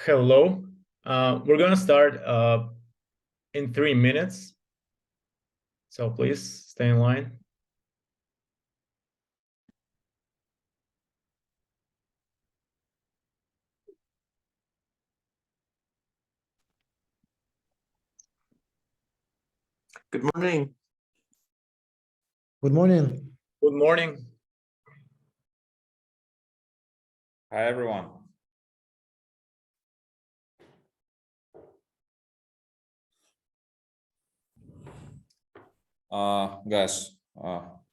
Hello. We're gonna start in 3 minutes. So please stay in line. Good morning. Good morning. Good morning. Hi, everyone. Guys,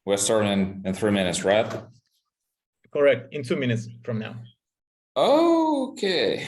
we're starting in 3 minutes, right? Correct. In 2 minutes from now. Okay.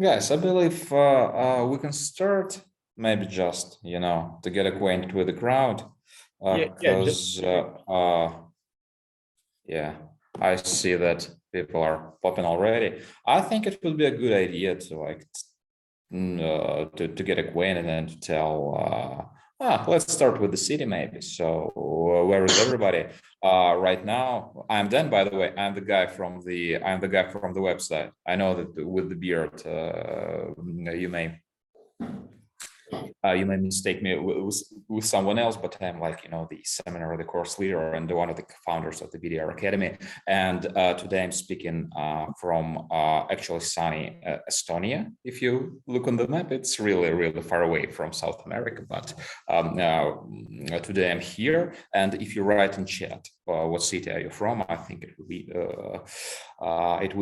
Guys, I believe we can start maybe just, to get acquainted with the crowd. Because I see that people are popping already. I think it would be a good idea to to get acquainted and to tell let's start with the city maybe. So where is everybody right now? I'm Dan, by the way. I'm the guy from the website. I know that with the beard you may mistake me with someone else, but I'm the seminar, the course leader, and one of the founders of the BDR Academy. And today I'm speaking from actually sunny Estonia. If you look on the map, it's really, really far away from South America. But today I'm here. And if you write in chat, what city are you from? I think it would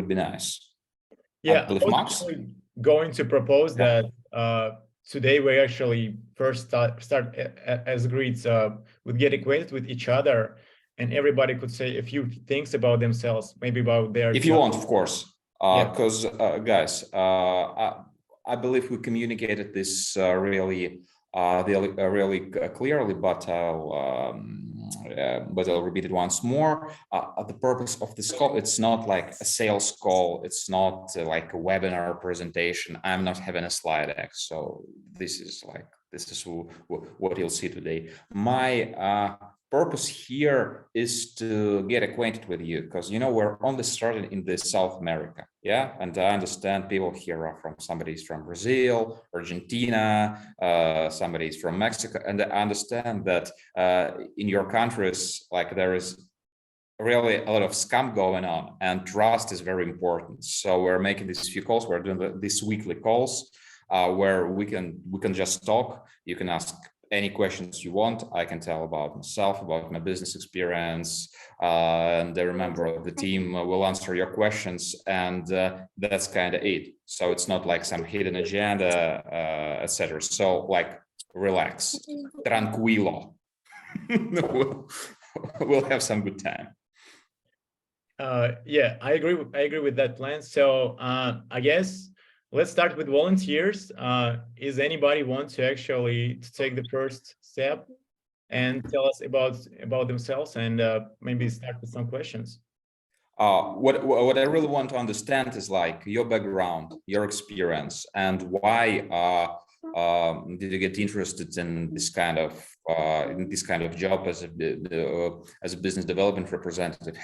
be nice. Yeah, I was actually going to propose that today we actually first start as greets would get acquainted with each other, and everybody could say a few things about themselves, maybe about their if you want, of course, because guys, I believe we communicated this really clearly, but I'll repeat it once more. The purpose of this call, it's not like a sales call, it's not like a webinar presentation. I'm not having a slide deck, so this is what you'll see today. My purpose here is to get acquainted with you, because we're only started in the South America, and I understand people here are somebody's from Brazil, Argentina, somebody's from Mexico, and I understand that in your countries, there is really a lot of scam going on, and trust is very important. So we're making these few calls. We're doing these weekly calls where we can just talk. You can ask any questions you want. I can tell about myself, about my business experience, and every member of the team will answer your questions, and that's kind of it. So it's not like some hidden agenda, etc. So relax, tranquilo. We'll have some good time. Yeah, I agree with that plan. So I guess let's start with volunteers. Is anybody want to actually take the first step and tell us about themselves, and maybe start with some questions? What I really want to understand is your background, your experience, and why did you get interested in this kind of job as a business development representative?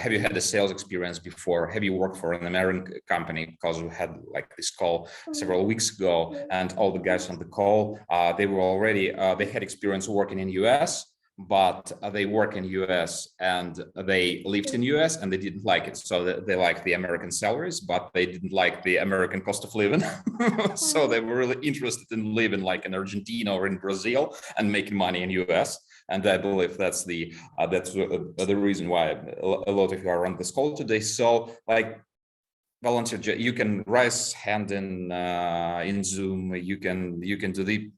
Have you had a sales experience before? Have you worked for an American company? Because we had this call several weeks ago, and all the guys on the call they had experience working in US. but they work in US and they lived in US and they didn't like it. So they liked the American salaries, but they didn't like the American cost of living. So they were really interested in living like in Argentina or in Brazil and making money in US. And I believe that's the reason why a lot of you are on this call today. So like volunteer, you can raise hand in Zoom. You can do the.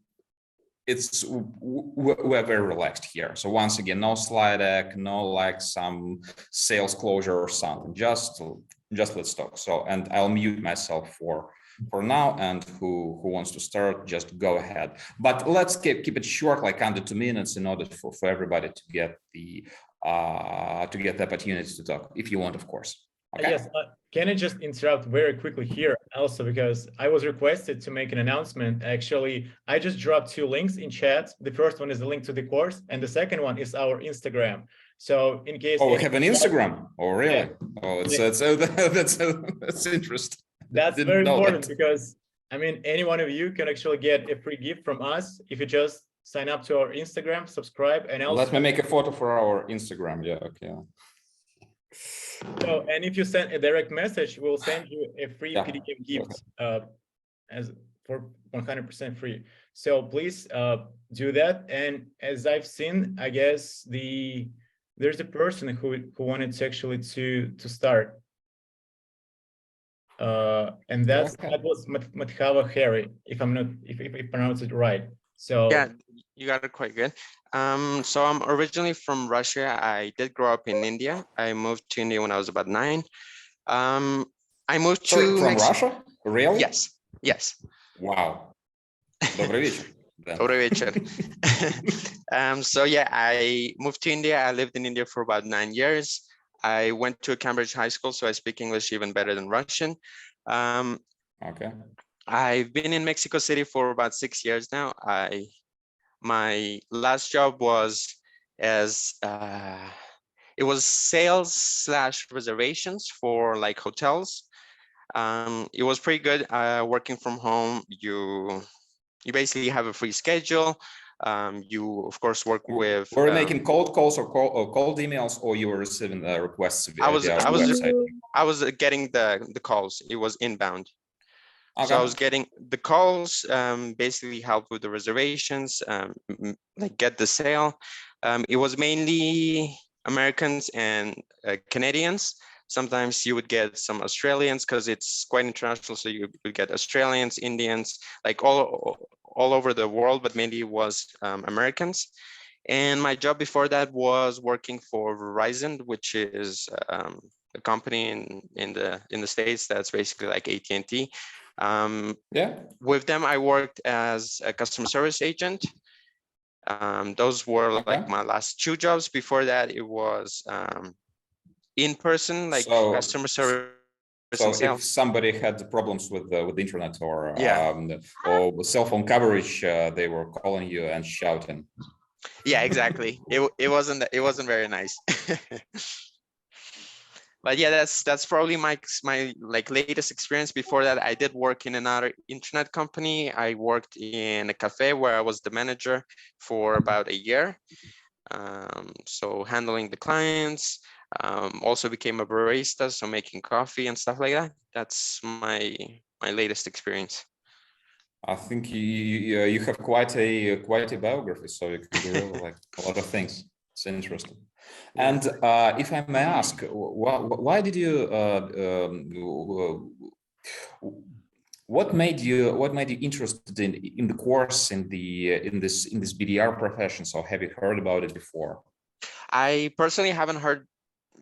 We're very relaxed here. So once again, no slide deck, no like some sales closure or something. Just let's talk. So and I'll mute myself for now. And who wants to start, just go ahead. But let's keep it short, like under 2 minutes, in order for everybody to get the opportunity to talk, if you want, of course. Okay. Yes, can I just interrupt very quickly here also, because I was requested to make an announcement. Actually, I just dropped 2 links in chat. The first one is the link to the course, and the second one is our Instagram. So in case— Oh, we have an Instagram. Oh, really? Yeah. Oh, that's interesting. That's very important because, I mean, any one of you can actually get a free gift from us if you just sign up to our Instagram, subscribe, and also— Let me make a photo for our Instagram. Yeah, okay. So, and if you send a direct message, we'll send you a free PDF gift as for 100% free. So please do that. And as I've seen, I guess there's a person who wanted to actually to start. And that was Madhava Harry, if I'm not if I pronounce it right. So yeah, you got it quite good. So I'm originally from Russia. I did grow up in India. I moved to India when I was about 9. I moved to from Russia? Really? Yes. Wow. Добрый вечер. Добрый вечер. So yeah, I moved to India. I lived in India for about 9 years. I went to a Cambridge high school, so I speak English even better than Russian. Okay. I've been in Mexico City for about 6 years now. My last job was as it was sales / reservations for like hotels. It was pretty good. Working from home, you basically have a free schedule. You of course work with. Were you making cold calls or cold emails, or you were receiving requests via our website? I was getting the calls. It was inbound. Okay. So I was getting the calls, basically help with the reservations, like get the sale. It was mainly Americans and Canadians. Sometimes you would get some Australians because it's quite international. So you would get Australians, Indians, like all over the world, but mainly it was Americans. And my job before that was working for Verizon, which is a company in the States that's basically like AT&T. With them, I worked as a customer service agent. Those were like my last 2 jobs. Before that, it was in person, like customer service. So if somebody had problems with the internet or cell phone coverage, they were calling you and shouting. Yeah, exactly. It wasn't very nice. But yeah, that's probably my like latest experience. Before that, I did work in another internet company. I worked in a cafe where I was the manager for about a year. So handling the clients, also became a barista, so making coffee and stuff like that. That's my latest experience. I think you have quite a biography, so you can do like a lot of things. It's interesting. And if I may ask, why did you? What made you interested in the course in this BDR profession? So have you heard about it before? I personally haven't heard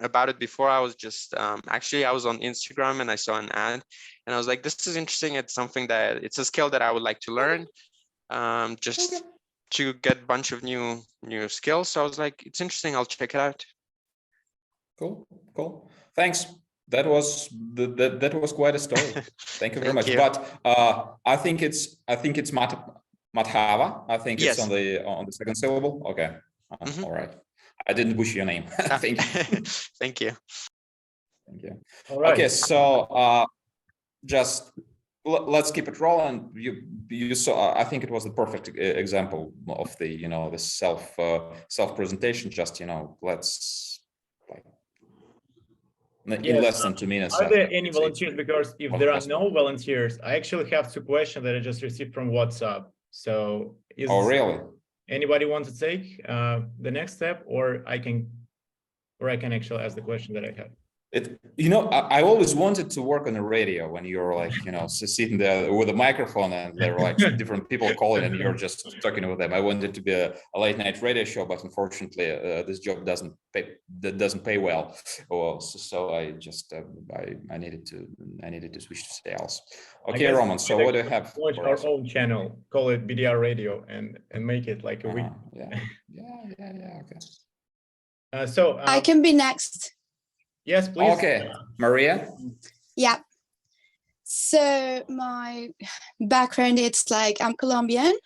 about it before. I was just actually I was on Instagram and I saw an ad and I was like, this is interesting. It's something that it's a skill that I would like to learn. Just to get a bunch of new skills. So I was like, it's interesting. I'll check it out. Cool. Thanks. That was quite a story. Thank you very much. But I think it's Madhava. I think it's on the second syllable. Okay. All right. I didn't butcher your name. Thank you. Thank you. Thank you. All right. Okay. So just let's keep it rolling. You saw, I think it was the perfect example of the, the self presentation. Just, let's like in less than 2 minutes. Are there any volunteers? It's Because if there are no volunteers, I actually have 2 questions that I just received from WhatsApp. So oh, really? Anybody want to take the next step, or I can actually ask the question that I have? I always wanted to work on the radio when you're like, sitting there with a microphone and there are like different people calling and you're just talking with them. I wanted to be a late night radio show, but unfortunately, this job doesn't pay well. So I just I needed to switch to sales. Okay, Roman. So what do you have? Launch our own channel, call it BDR Radio, and make it like a week. Yeah. Okay. So I can be next. Yes, please. Okay, Maria. Yeah. So my background, it's like I'm Colombian.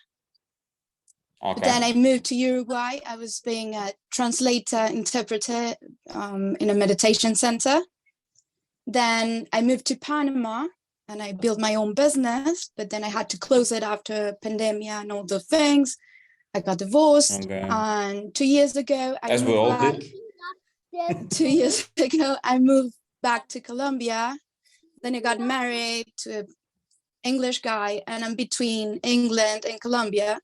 Okay. Then I moved to Uruguay. I was being a translator, interpreter in a meditation center. Then I moved to Panama and I built my own business, but then I had to close it after pandemic and all the things. I got divorced, and 2 years ago, I As we moved all back. did. 2 years ago, I moved back to Colombia. Then I got married to an English guy, and I'm between England and Colombia.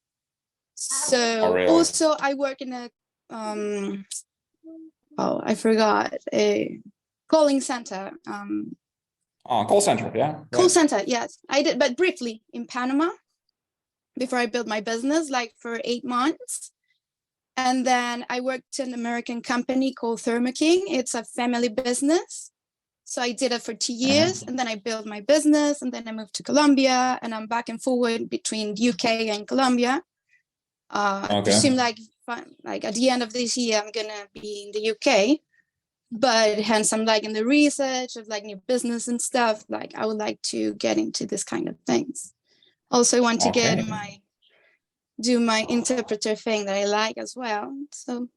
So really? also I work in a I forgot, a calling center. Call center, yeah. Call center, yes. I did, but briefly in Panama before I built my business, like for 8 months. And then I worked in an American company called Thermo King. It's a family business. So I did it for 2 years, and then I built my business, and then I moved to Colombia, and I'm back and forward between UK and Colombia. It seemed like at the end of this year, I'm gonna be in the UK, but hence I'm like in the research of like new business and stuff. Like I would like to get into this kind of things. Also, I want to get do my interpreter thing that I like as well. So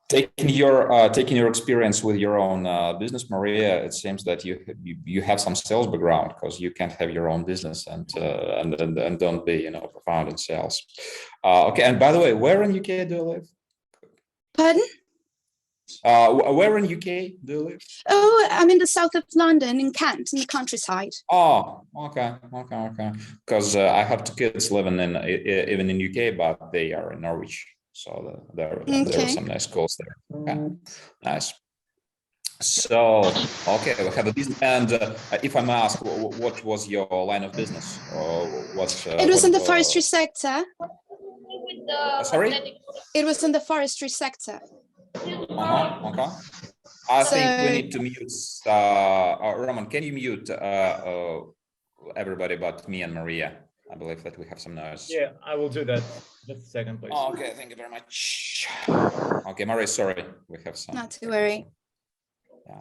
taking your experience with your own business, Maria, it seems that you have some sales background, because you can't have your own business and don't be profound in sales. Okay, and by the way, where in UK do you live? Pardon? Where in UK do you live? Oh, I'm in the south of London, in Kent, in the countryside. Oh, okay. Because I have 2 kids living even in UK, but they are in Norwich, so there are some nice schools there. Okay, nice. So okay, we have a business, and if I may ask, what was your line of business? It was in the forestry sector. Sorry? It was in the forestry sector. Okay. I think we need to mute. Roman, can you mute everybody but me and Maria? I believe that we have some noise. Yeah, I will do that. Just a second, please. Okay, thank you very much. Okay, Maria, sorry, we have some. Not to worry. Yeah.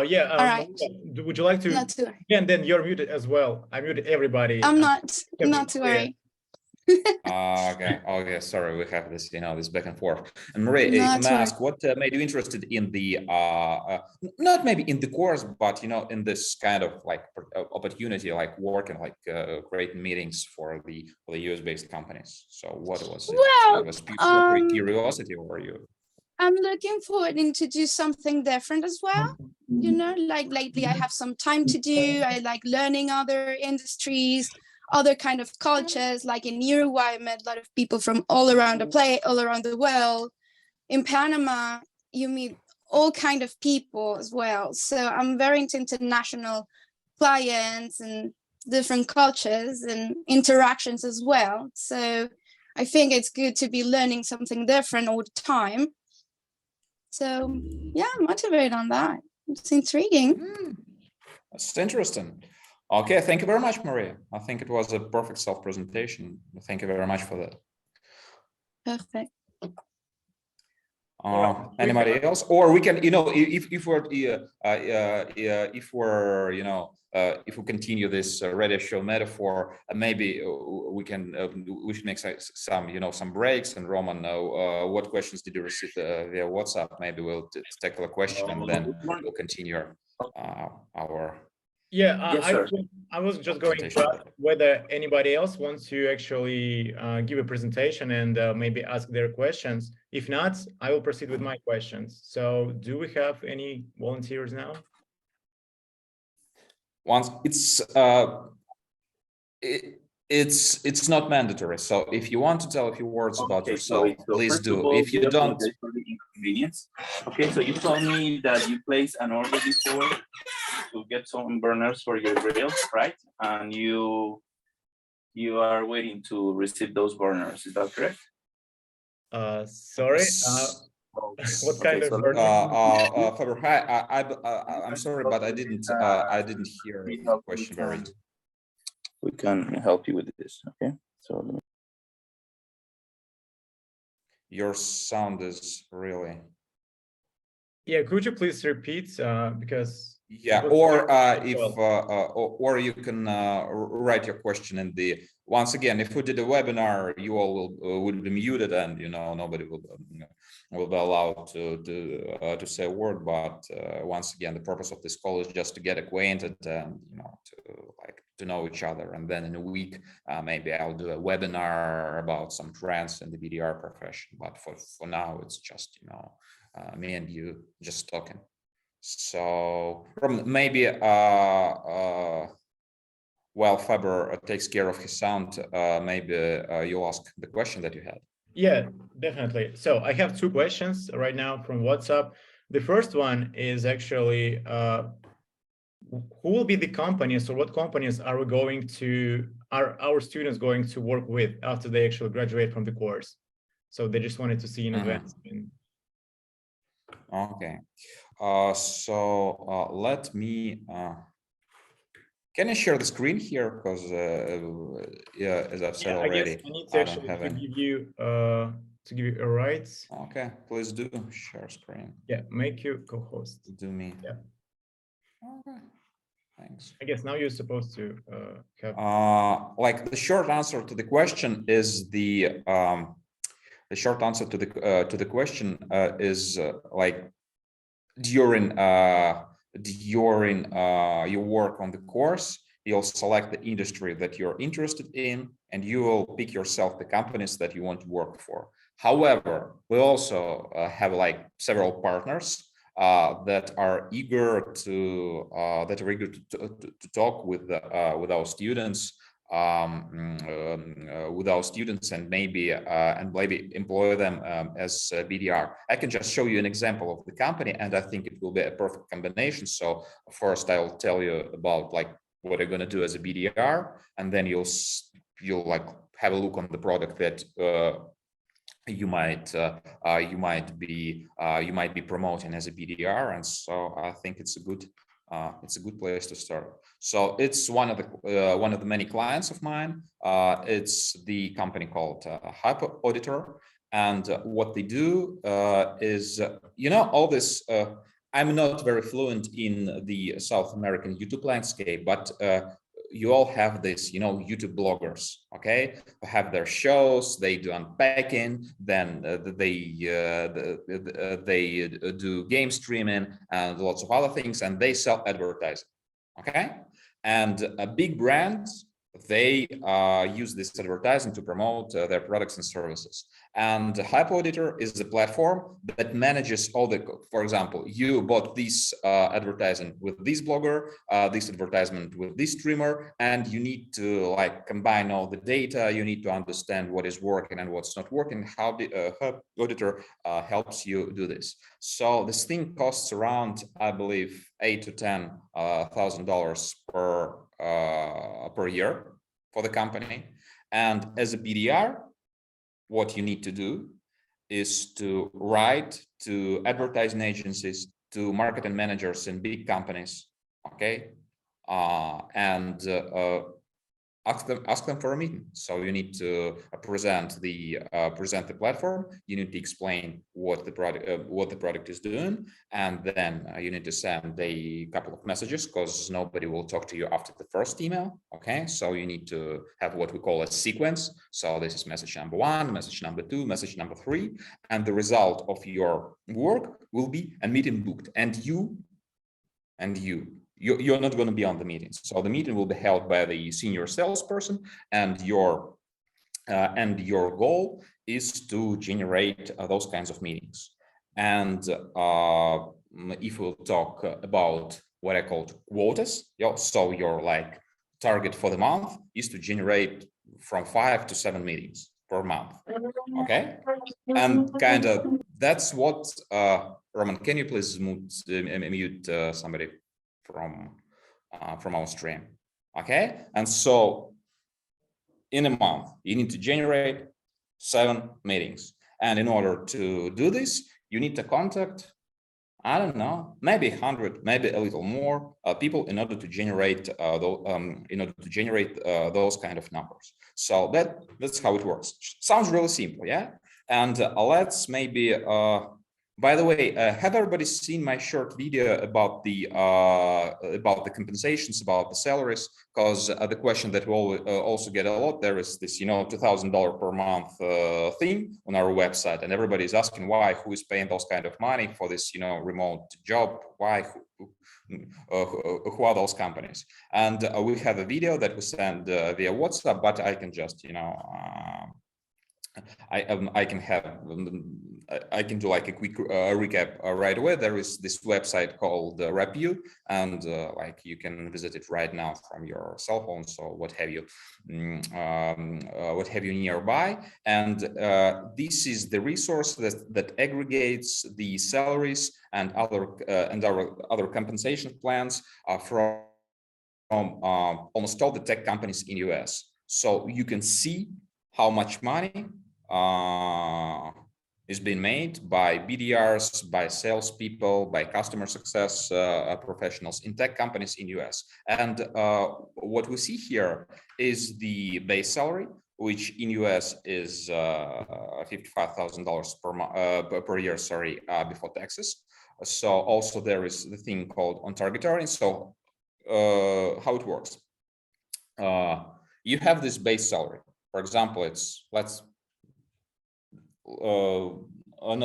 Yeah. All right. Would you like to? Not to worry. And then you're muted as well. I muted everybody. I'm not to worry. Okay. Sorry, we have this, this back and forth. And Maria, can I ask what made you interested in the not maybe in the course, but in this kind of like opportunity, like working, like creating meetings for the US-based companies? So what was it? Well, was pure curiosity, or you? I'm looking forward to do something different as well. Like lately I have some time to do. I like learning other industries, other kind of cultures. Like in Uruguay, I met a lot of people from all around the world. In Panama, you meet all kind of people as well. So I'm very into international clients and different cultures and interactions as well. So I think it's good to be learning something different all the time. So yeah, I'm motivated on that. It's intriguing. That's interesting. Okay, thank you very much, Maria. I think it was a perfect self-presentation. Thank you very much for that. Perfect. Anybody else? Or we can, if we're if we continue this radio show metaphor, maybe we should make some, some breaks. And Roman, what questions did you receive via WhatsApp? Maybe we'll tackle a question and then we'll continue our. Yeah, Yes, sir. I was just going to ask whether anybody else wants to actually give a presentation and maybe ask their questions. If not, I will proceed with my questions. So do we have any volunteers now? Once it's not mandatory. So if you want to tell a few words about yourself, so please do. All, if you don't, for the inconvenience. Okay, so you told me that you placed an order before to get some burners for your grill, right? And you are waiting to receive those burners. Is that correct? Sorry. What kind of burner? Faber, hi. I'm sorry, but I didn't hear the question very. We can help you with this. Okay, so your sound is really. Yeah, could you please repeat because. Yeah, or or you can write your question in the. Once again, if we did a webinar, you all would be muted, and nobody will be allowed to say a word. But once again, the purpose of this call is just to get acquainted and to know each other. And then in a week, maybe I'll do a webinar about some trends in the BDR profession. But for now, it's just me and you just talking. So maybe while Faber takes care of his sound, maybe you'll ask the question that you had. Yeah, definitely. So I have two questions right now from WhatsApp. The first one is actually who will be the companies, or what companies are our students going to work with after they actually graduate from the course? So they just wanted to see in advance. Okay. So let me. Can I share the screen here? Because yeah, as I've said already, I need to actually give you a right. Okay, please do share screen. Yeah, make you co-host. Do me. Yeah. Okay. Thanks. I guess now you're supposed to have. Like the short answer to the question is the short answer to the question is like during your work on the course, you'll select the industry that you're interested in, and you will pick yourself the companies that you want to work for. However, we also have like several partners that are eager to talk with our students. And maybe employ them as BDR. I can just show you an example of the company, and I think it will be a perfect combination. So first, I'll tell you about like what I'm going to do as a BDR, and then you'll like have a look on the product that you might be promoting as a BDR, and so I think it's a good place to start. So it's one of the many clients of mine. It's the company called Hyper Auditor, and what they do is all this. I'm not very fluent in the South American YouTube landscape, but you all have this, YouTube bloggers, okay, who have their shows, they do unpacking, then they do game streaming and lots of other things, and they sell advertising, okay? And big brands, they use this advertising to promote their products and services. And Hyper Auditor is the platform that manages all the, for example, you bought this advertising with this blogger, this advertisement with this streamer, and you need to like combine all the data. You need to understand what is working and what's not working. How the Hyper Auditor helps you do this. So this thing costs around, I believe, $8,000 to $10,000 per year for the company. And as a BDR, what you need to do is to write to advertising agencies, to marketing managers in big companies, okay? And ask them for a meeting. So you need to present the platform. You need to explain what the product is doing, and then you need to send a couple of messages, because nobody will talk to you after the first email. Okay, so you need to have what we call a sequence. So this is message number 1, message number 2, message number 3, and the result of your work will be a meeting booked, and you're not going to be on the meeting. So the meeting will be held by the senior salesperson, and your goal is to generate those kinds of meetings. And if we'll talk about what I call quotas, so your like target for the month is to generate from 5 to 7 meetings per month. Okay, and kind of that's what Roman, can you please mute somebody from our stream? Okay, and so in a month you need to generate 7 meetings, and in order to do this you need to contact, I don't know, maybe 100, maybe a little more people in order to generate those kind of numbers. So that's how it works. Sounds really simple, yeah? And let's maybe by the way, have everybody seen my short video about the compensations, about the salaries? Because the question that we also get a lot, there is this, $2,000 per month thing on our website, and everybody is asking why, who is paying those kind of money for this, remote job? Why? Who are those companies? And we have a video that we send via WhatsApp, but I can just, I can do like a quick recap right away. There is this website called Rapu, and like you can visit it right now from your cell phone, so what have you nearby. And this is the resource that aggregates the salaries and other compensation plans from almost all the tech companies in US. So you can see how much money is being made by BDRs, by salespeople, by customer success professionals in tech companies in US. And what we see here is the base salary, which in US is $55,000 per year, before taxes. So also there is the thing called on-target earnings. So how it works? You have this base salary. For example, it's not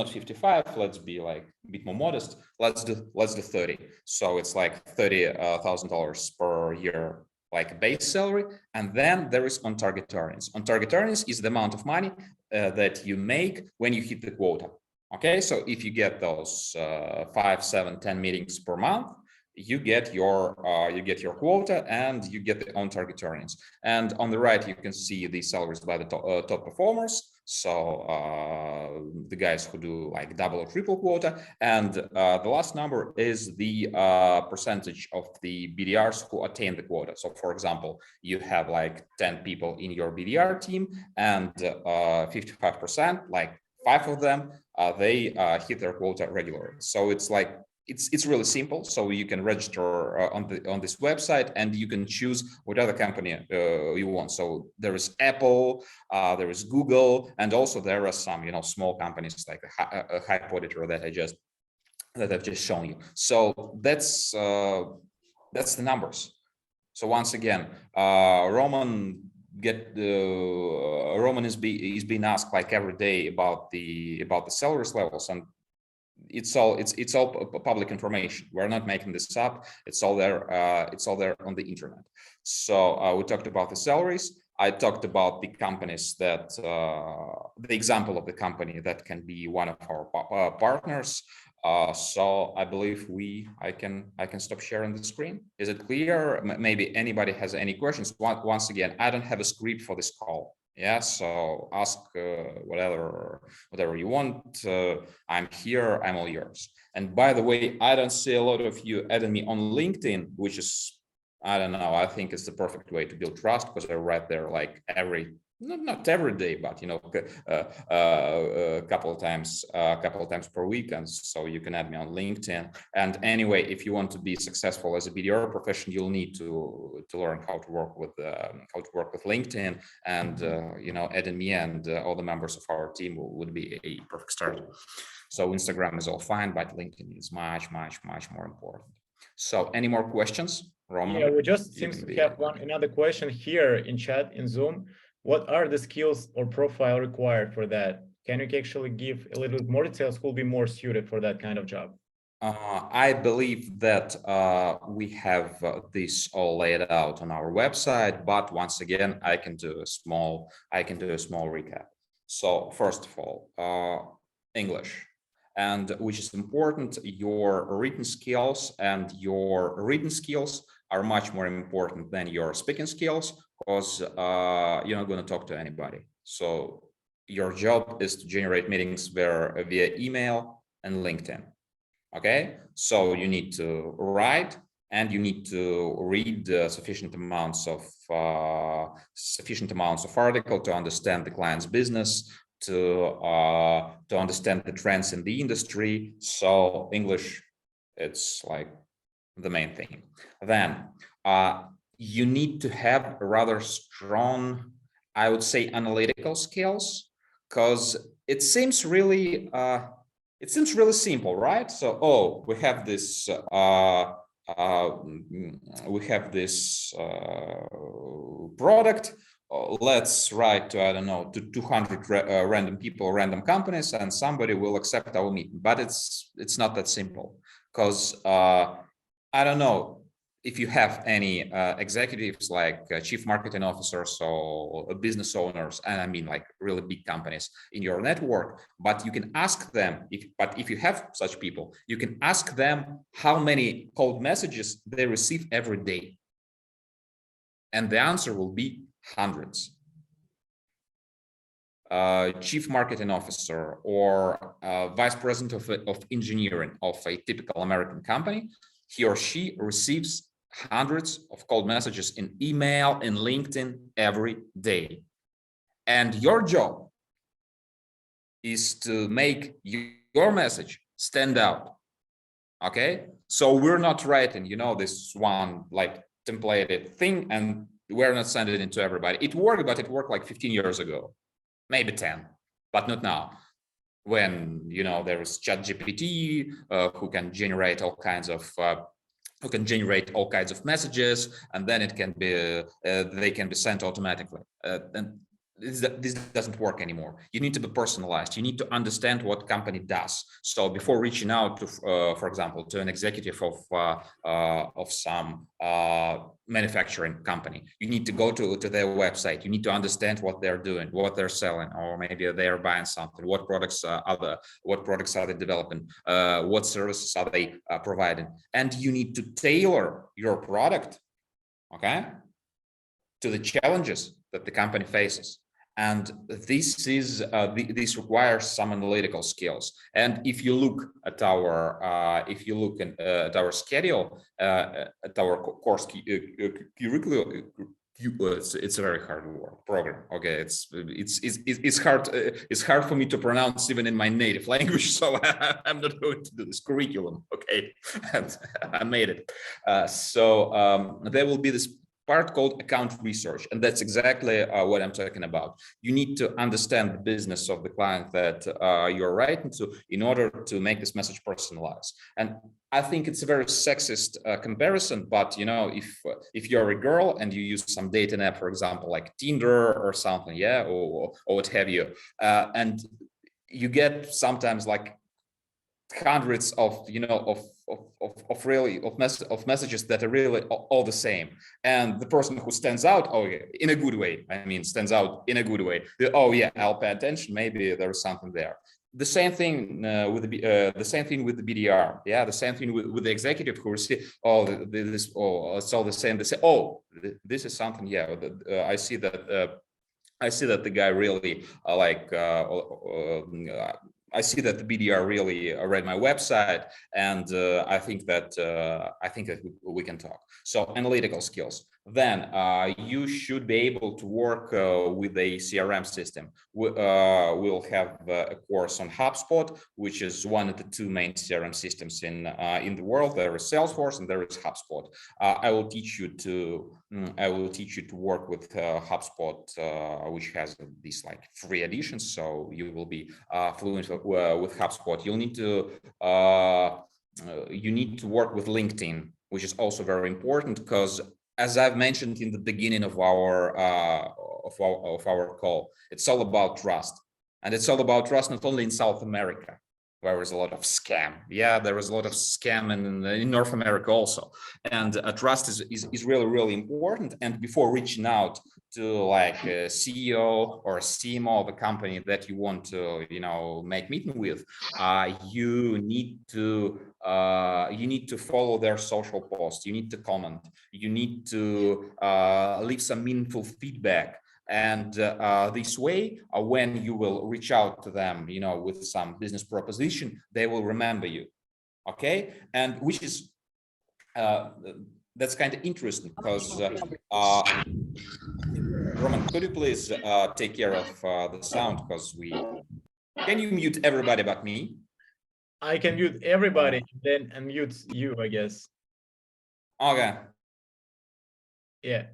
55, let's be like a bit more modest, let's do 30. So it's like $30,000 per year, like base salary. And then there is on-target earnings. On-target earnings is the amount of money that you make when you hit the quota. Okay, so if you get those 5, 7, 10 meetings per month, you get your quota and you get the on-target earnings. And on the right, you can see the salaries by the top performers. So the guys who do like double or triple quota. And the last number is the percentage of the BDRs who attain the quota. So for example, you have like 10 people in your BDR team, and 55%, like 5 of them, they hit their quota regularly. So it's like, it's really simple. So you can register on this website, and you can choose what other company you want. So there is Apple, there is Google, and also there are some small companies like a Hype Auditor that I've just shown you. So that's the numbers. So once again, Roman is being asked like every day about the salaries levels, and it's all public information. We're not making this up. It's all there on the internet. So we talked about the salaries. I talked about the companies that the example of the company that can be one of our partners. So I believe I can stop sharing the screen. Is it clear? Maybe anybody has any questions. Once again, I don't have a script for this call. Yeah, so ask whatever you want. I'm here, I'm all yours. And by the way, I don't see a lot of you adding me on LinkedIn, which is, I don't know, I think it's the perfect way to build trust, because I write there like every not every day, but a couple of times per week. And so you can add me on LinkedIn. And anyway, if you want to be successful as a BDR professional, you'll need to learn how to work with LinkedIn, and adding me and all the members of our team would be a perfect start. So Instagram is all fine, but LinkedIn is much more important. So any more questions, Roman? Yeah, we just seems to have another question here in chat in Zoom. What are the skills or profile required for that? Can you actually give a little bit more details? Who will be more suited for that kind of job? I believe that we have this all laid out on our website, but once again, I can do a small recap. So first of all, English, and which is important, your written skills, and your written skills are much more important than your speaking skills, because you're not going to talk to anybody. So your job is to generate meetings via email and LinkedIn. Okay, so you need to write and you need to read sufficient amounts of article to understand the client's business, to understand the trends in the industry. So English, it's like the main thing. Then you need to have rather strong, I would say, analytical skills, because it seems really simple, right? So, we have this product. Let's write to, I don't know, to 200 random people, random companies, and somebody will accept our meeting. But it's not that simple, because I don't know if you have any executives like chief marketing officers or business owners, and I mean like really big companies in your network, but you can ask them, if you have such people, you can ask them how many cold messages they receive every day. And the answer will be hundreds. Chief marketing officer or vice president of engineering of a typical American company, he or she receives hundreds of cold messages in email and LinkedIn every day. And your job is to make your message stand out. Okay, so we're not writing, this one like templated thing, and we're not sending it to everybody. It worked, but it worked like 15 years ago, maybe 10, but not now. When there is ChatGPT, who can generate all kinds of messages, and then it can be they can be sent automatically. And this doesn't work anymore. You need to be personalized. You need to understand what company does. So before reaching out to, for example, to an executive of some manufacturing company, you need to go to their website. You need to understand what they're doing, what they're selling, or maybe they're buying something. What products are they developing? What services are they providing? And you need to tailor your product, okay, to the challenges that the company faces. And this requires some analytical skills. And if you look at our schedule, at our course curriculum, it's a very hard program. Okay, it's hard for me to pronounce even in my native language, so I'm not going to do this curriculum. Okay, and I made it. So there will be this part called account research, and that's exactly what I'm talking about. You need to understand the business of the client that you're writing to in order to make this message personalized. And I think it's a very sexist comparison, but if you're a girl and you use some dating app, for example, like Tinder or something, yeah, or what have you, and you get sometimes like hundreds of messages that are really all the same, and the person who stands out, in a good way, oh yeah, I'll pay attention, maybe there's something there. The same thing with the BDR, yeah, the same thing with the executive who receive it's all the same. They say, this is something, yeah, I see that the guy really I see that the BDR really read my website, and I think that we can talk. So analytical skills. then you should be able to work with a CRM system. We'll have a course on HubSpot, which is one of the two main CRM systems in the world. There is Salesforce and there is HubSpot. I will teach you to work with HubSpot, which has these like free editions, so you will be fluent with HubSpot. You'll need to work with LinkedIn, which is also very important, because as I've mentioned in the beginning of our call, it's all about trust, and it's all about trust not only in South America, where there's a lot of scam. Yeah, there is a lot of scam in North America also, and trust is really, really important. And before reaching out to like a CEO or a CMO of a company that you want to, make meeting with, you need to follow their social posts. You need to comment. You need to leave some meaningful feedback. And this way, when you will reach out to them, with some business proposition, they will remember you. Okay, and which is that's kind of interesting, because Roman, could you please take care of the sound, because can you mute everybody but me? I can mute everybody, then unmute you, I guess. Okay. Yeah.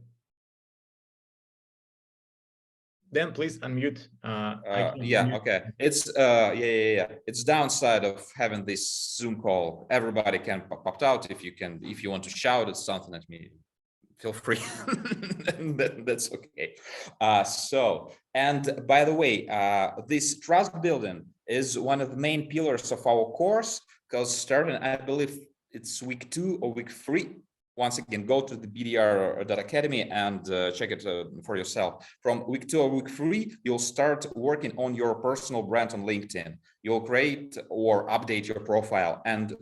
Then please unmute. Yeah, okay. It's yeah. It's downside of having this Zoom call. Everybody can pop out. If you want to shout at something at me, feel free. That's okay. So, and by the way, this trust building is one of the main pillars of our course, because starting, I believe it's week 2 or week 3. Once again, go to the BDR.academy and check it for yourself. From week 2 or week 3, you'll start working on your personal brand on LinkedIn. You'll create or update your profile, and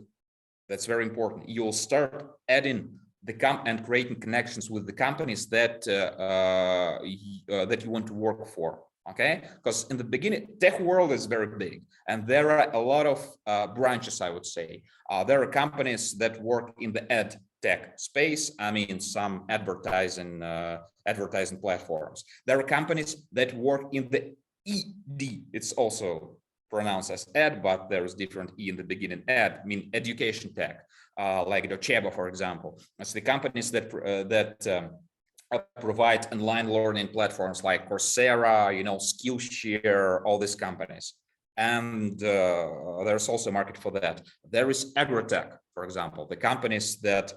that's very important. You'll start adding and creating connections with the companies that that you want to work for. Okay, because in the beginning, tech world is very big, and there are a lot of branches, I would say. There are companies that work in the ad tech space. I mean, some advertising platforms. There are companies that work in the ED. It's also pronounced as ad, but there is different E in the beginning. Ad, I mean education tech, like Docebo, for example. It's the companies that provide online learning platforms like Coursera, Skillshare, all these companies. And there's also a market for that. There is agritech, for example, the companies that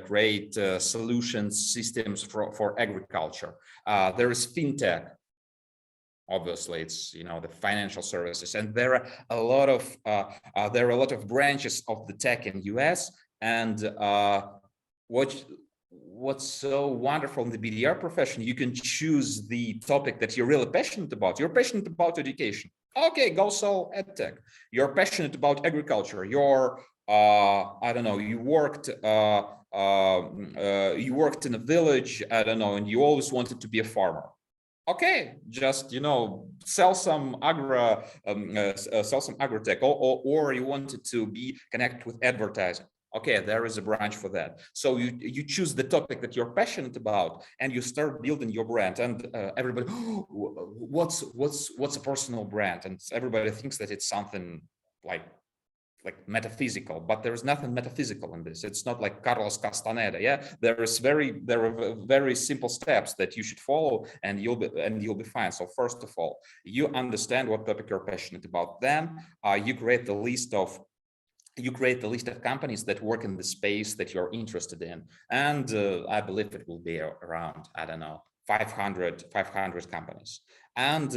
create solutions, systems for agriculture. There is fintech. Obviously, it's the financial services, and there are a lot of branches of the tech in US. And what's so wonderful in the BDR profession, you can choose the topic that you're really passionate about. You're passionate about education. Okay, go sell edtech. You're passionate about agriculture. You're I don't know, you worked in a village, I don't know, and you always wanted to be a farmer. Okay, just sell some agritech, or you wanted to be connected with advertising. Okay, there is a branch for that. So you choose the topic that you're passionate about, and you start building your brand. And everybody, what's a personal brand? And everybody thinks that it's something like metaphysical, but there is nothing metaphysical in this. It's not like Carlos Castaneda. Yeah, there are very simple steps that you should follow, and you'll be fine. So first of all, you understand what topic you're passionate about. Then you create the list of companies that work in the space that you're interested in, and I believe it will be around, I don't know, 500 companies. And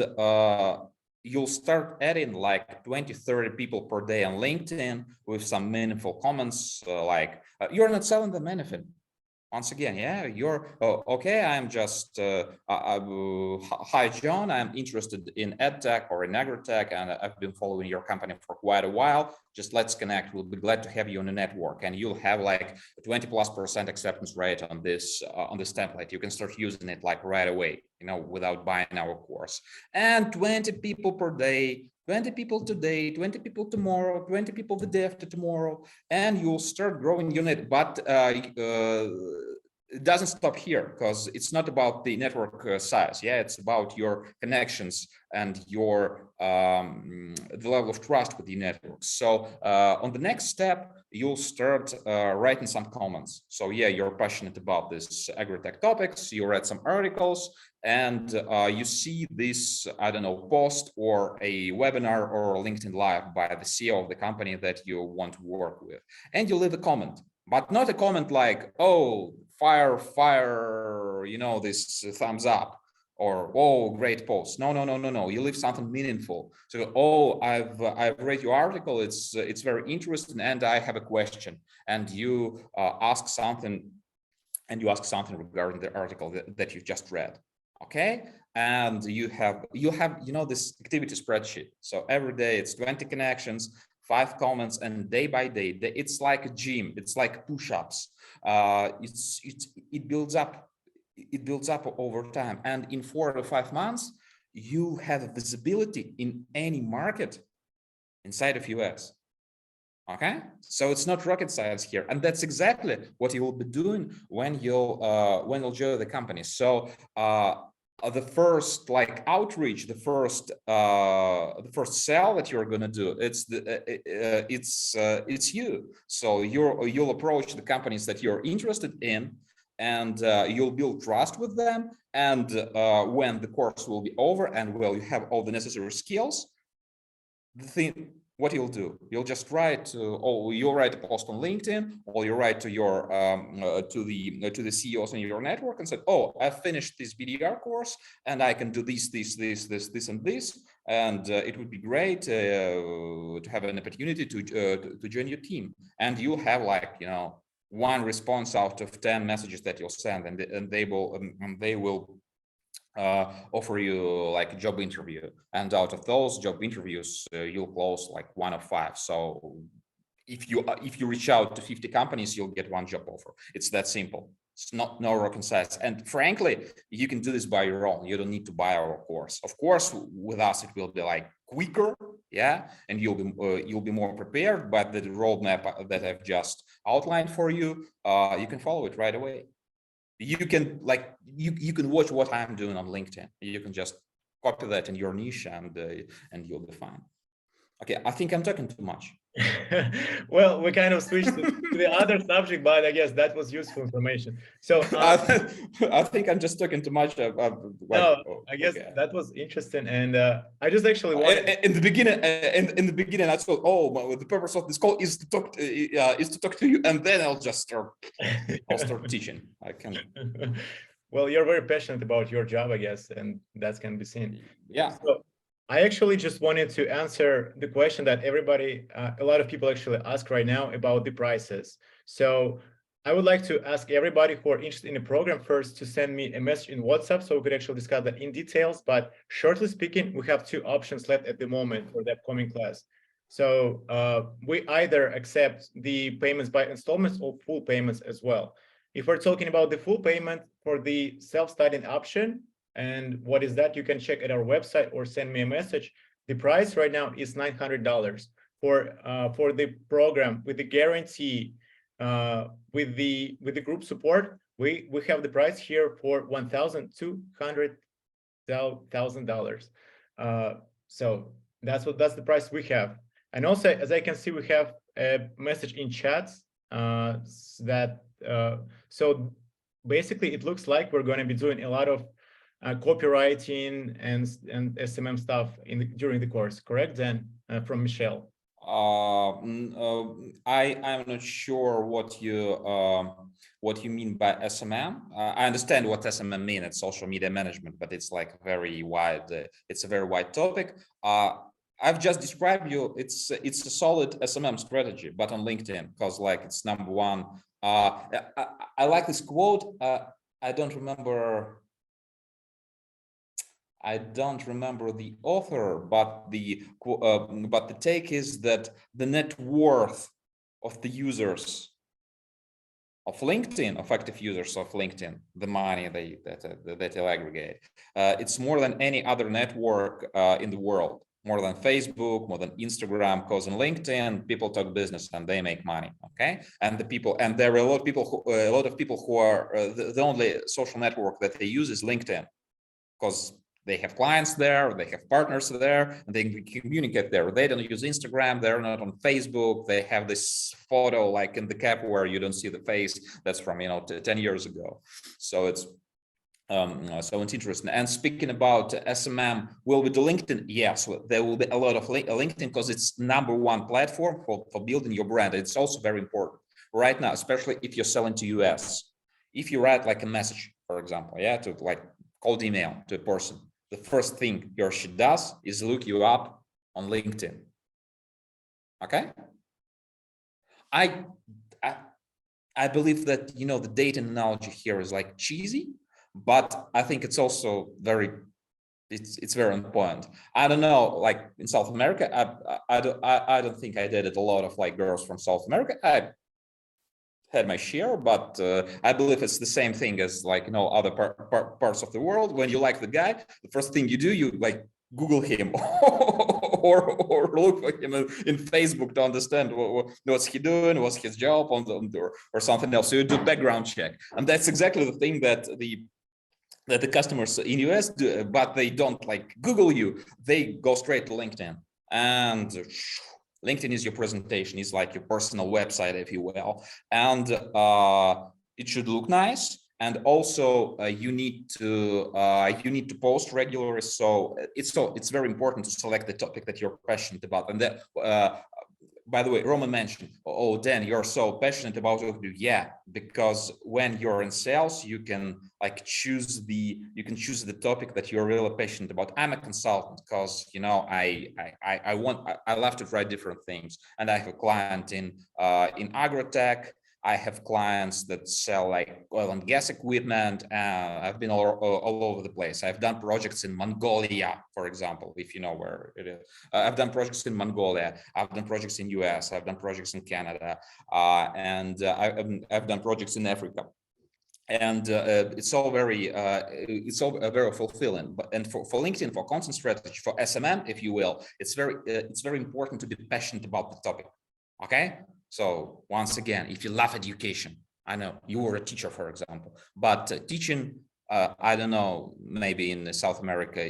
you'll start adding like 20-30 people per day on LinkedIn with some meaningful comments, like you're not selling them anything. Once again, yeah, you're okay. I'm just hi John, I'm interested in edtech or in agritech, and I've been following your company for quite a while. Just let's connect. We'll be glad to have you on the network, and you'll have like a 20+% acceptance rate on this template. You can start using it like right away, without buying our course. And 20 people per day 20 people today, 20 people tomorrow, 20 people the day after tomorrow, and you'll start growing your net. But it doesn't stop here, because it's not about the network size. Yeah, it's about your connections and your the level of trust with the network. So on the next step, you'll start writing some comments. So yeah, you're passionate about this agri-tech topics, you read some articles, and you see this, I don't know, post or a webinar or LinkedIn Live by the CEO of the company that you want to work with, and you leave a comment. But not a comment like, oh, fire, you know, this thumbs up, or, oh, great post. No. You leave something meaningful. So, oh, I've read your article. It's very interesting, and I have a question. And you ask something, regarding the article that you just read. Okay, and you have this activity spreadsheet. So every day it's 20 connections, 5 comments, and day by day, it's like a gym. It's like push-ups. It builds up. It builds up over time, and in 4 to 5 months, you have visibility in any market inside of US. Okay, so it's not rocket science here, and that's exactly what you will be doing when you'll join the company. So the first outreach, the first sell that you're gonna do, it's you. So you'll approach the companies that you're interested in, and you'll build trust with them. And when the course will be over, and you have all the necessary skills, what you'll do, you'll just write you'll write a post on LinkedIn, or you write to your to the CEOs in your network and say, oh, I've finished this BDR course, and I can do this, and this, and it would be great to have an opportunity to join your team. And you'll have 1 response out of 10 messages that you'll send, and they will offer you a job interview, and out of those job interviews you'll close 1 of 5. So if you reach out to 50 companies, you'll get 1 job offer. It's that simple. It's no rocket science. And frankly, you can do this by your own. You don't need to buy our course. Of course, with us it will be quicker, yeah, and you'll be more prepared. But the roadmap that I've just outlined for you, you can follow it right away. You can you can watch what I'm doing on LinkedIn. You can just copy that in your niche, and you'll be fine. Okay, I think I'm talking too much. Well, we kind of switched to the other subject, but I guess that was useful information. So I think I'm just talking too much. I guess that was interesting, and I just actually wanted in the beginning I thought, oh, the purpose of this call is to talk to you, and then I'll start teaching. I can. Well, you're very passionate about your job, I guess, and that can be seen. Yeah. So I actually just wanted to answer the question that a lot of people actually ask right now about the prices. So I would like to ask everybody who are interested in the program first to send me a message in WhatsApp, so we could actually discuss that in details. But shortly speaking, we have 2 options left at the moment for the upcoming class. So we either accept the payments by installments or full payments as well. If we're talking about the full payment for the self-studying option, and what is that, you can check at our website or send me a message. The price right now is $900 for the program with the guarantee, with the group support. We have the price here for $1,200,000. So that's the price we have. And also, as I can see, we have a message in chats so basically it looks like we're going to be doing a lot of copywriting and SMM stuff during the course, correct, Dan? From Michelle. I'm not sure what you mean by SMM. I understand what SMM means. It's social media management, but it's very wide. It's a very wide topic. I've just described you. It's a solid SMM strategy, but on LinkedIn, because it's number 1. I like this quote. I don't remember the author, but the take is that the net worth of the users of LinkedIn, of active users of LinkedIn, the money that they'll aggregate, it's more than any other network in the world. more than Facebook, more than Instagram, because on LinkedIn, people talk business and they make money. Okay, and there are a lot of people who are the only social network that they use is LinkedIn, because they have clients there, they have partners there, and they can communicate there. They don't use Instagram, they're not on Facebook. They have this photo like in the cap where you don't see the face. That's from 10 years ago. So it's interesting. And speaking about SMM, will be the LinkedIn? Yes, there will be a lot of LinkedIn, because it's #1 platform for building your brand. It's also very important right now, especially if you're selling to US. If you write like a message, for example, to like cold email to a person, the first thing he or she does is look you up on LinkedIn. Okay. I believe that, the data analogy here is like cheesy, but I think it's also it's very on point. I don't know, like in South America, I don't think I dated a lot of like girls from South America. I had my share, but I believe it's the same thing as like other parts of the world. When you like the guy, the first thing you do, you like Google him or look for him in Facebook to understand what's he doing, what's his job or something else. So you do background check, and that's exactly the thing that the customers in US do, but they don't like Google you. They go straight to LinkedIn, and LinkedIn is your presentation. It's like your personal website, if you will, and it should look nice. And also, you need to post regularly. So it's very important to select the topic that you're passionate about. And that, by the way, Roman mentioned, oh, Dan, you're so passionate about what you do. Yeah, because when you're in sales, you can like choose the topic that you're really passionate about. I'm a consultant because I love to try different things, and I have a client in agrotech. I have clients that sell like oil and gas equipment. I've been all over the place. I've done projects in Mongolia, for example, if you know where it is. I've done projects in Mongolia. I've done projects in US. I've done projects in Canada, and I've done projects in Africa. And it's all very fulfilling. And for LinkedIn, for content strategy, for SMM, if you will, it's very important to be passionate about the topic. Okay. So once again, if you love education, I know you were a teacher, for example, but teaching, I don't know, maybe in South America,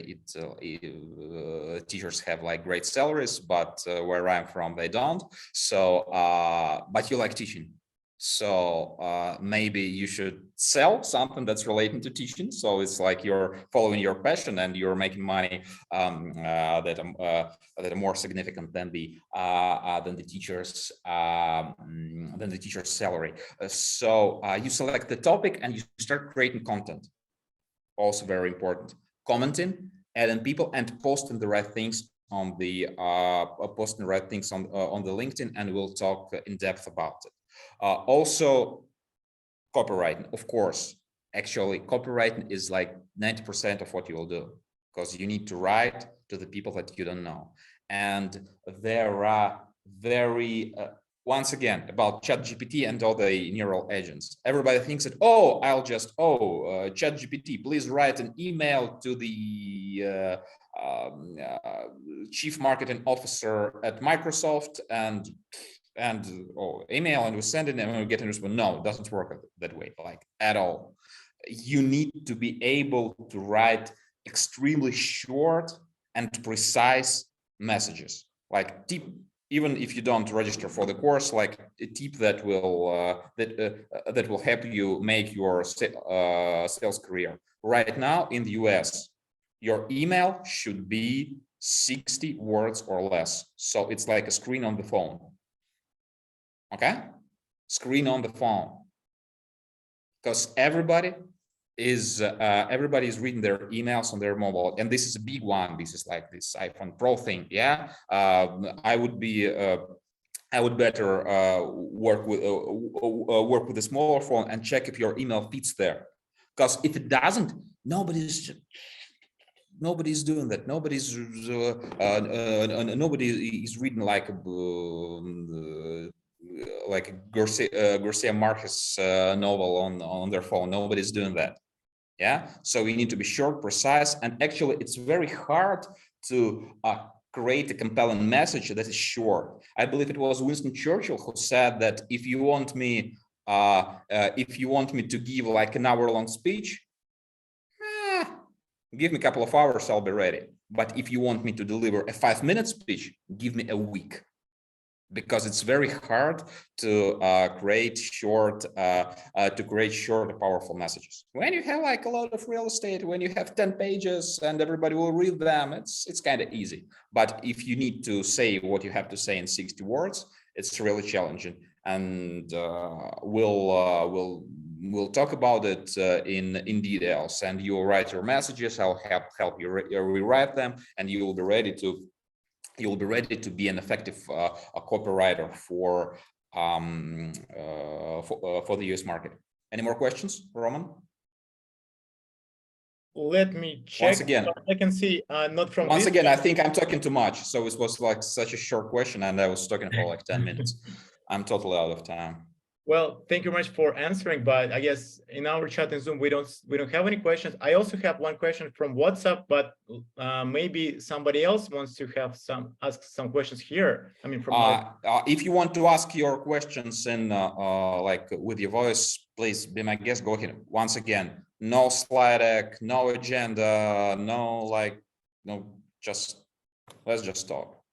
teachers have like great salaries, but where I'm from, they don't. So, but you like teaching. So maybe you should sell something that's related to teaching. So it's like you're following your passion and you're making money that are more significant than the teacher's salary. So you select the topic and you start creating content. Also very important. Commenting, adding people, and posting the right things on the on the LinkedIn, and we'll talk in depth about it. Also, copywriting, of course. Actually, copywriting is like 90% of what you will do, because you need to write to the people that you don't know. And there are once again, about ChatGPT and all the neural agents. Everybody thinks that, ChatGPT, please write an email to the chief marketing officer at Microsoft and email, and we send it and we get a response. No, it doesn't work that way, like at all. You need to be able to write extremely short and precise messages, like even if you don't register for the course, like a tip that will help you make your sales career. Right now in the US, your email should be 60 words or less. So it's like a screen on the phone. Okay, screen on the phone, because everybody is reading their emails on their mobile, and this is a big one. This is like this iPhone Pro thing. Yeah, I would better work with a smaller phone and check if your email fits there, because if it doesn't, nobody's doing that. Nobody is reading like Garcia Marquez novel on their phone. Nobody's doing that. Yeah, so we need to be short, precise, and actually it's very hard to create a compelling message that is short. I believe it was Winston Churchill who said that if you want me to give like an hour-long speech, give me a couple of hours, I'll be ready. But if you want me to deliver a 5-minute speech, give me a week. Because it's very hard to create short, powerful messages. When you have like a lot of real estate, when you have 10 pages and everybody will read them, it's kind of easy. But if you need to say what you have to say in 60 words, it's really challenging. And we'll talk about it in details. And you'll write your messages. I'll help you rewrite them, and you will be ready to. You'll be ready to be an effective copywriter for the US market. Any more questions, Roman? Let me check. Once again, I can see not from once this again, I think I'm talking too much. So it was like such a short question, and I was talking for like 10 minutes. I'm totally out of time. Well, thank you very much for answering, but I guess in our chat in Zoom we don't have any questions. I also have one question from WhatsApp, but maybe somebody else wants to ask some questions here. I mean, from if you want to ask your questions in like with your voice, please be my guest. Go ahead. Once again, no slide deck, no agenda, let's just talk.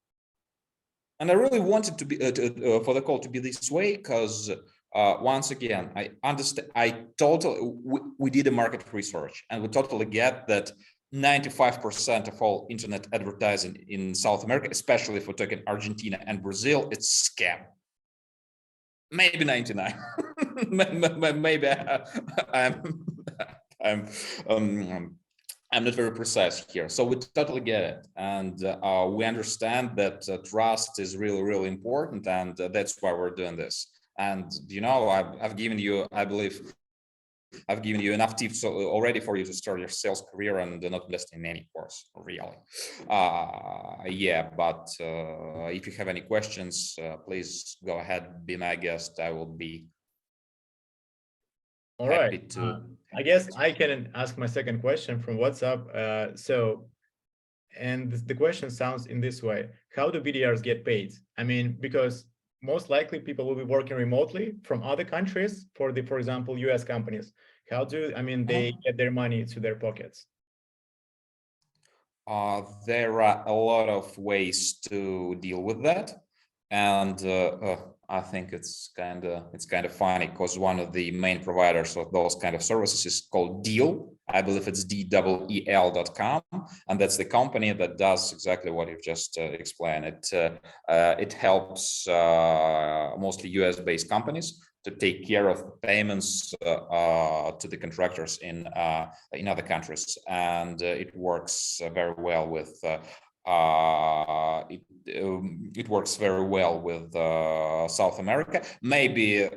And I really wanted to be for the call to be this way because. Once again, I understand. We did a market research, and we totally get that 95% of all internet advertising in South America, especially if we're talking Argentina and Brazil, it's scam. Maybe 99. Maybe I'm not very precise here. So we totally get it, and we understand that trust is really, really important, and that's why we're doing this. And I've given you, I believe, I've given you enough tips already for you to start your sales career and not invest in any course, really. Yeah, but if you have any questions, please go ahead, be my guest. I will be happy to. I guess I can ask my second question from WhatsApp. And the question sounds in this way: how do BDRs get paid? I mean, because most likely people will be working remotely from other countries for example, US companies. How do, they get their money to their pockets? There are a lot of ways to deal with that. And I think it's kind of funny because one of the main providers of those kind of services is called Deal. I believe it's DEEL.com, and that's the company that does exactly what you've just explained. It helps mostly US-based companies to take care of payments to the contractors in other countries, and it works very well with. It works very well with South America, maybe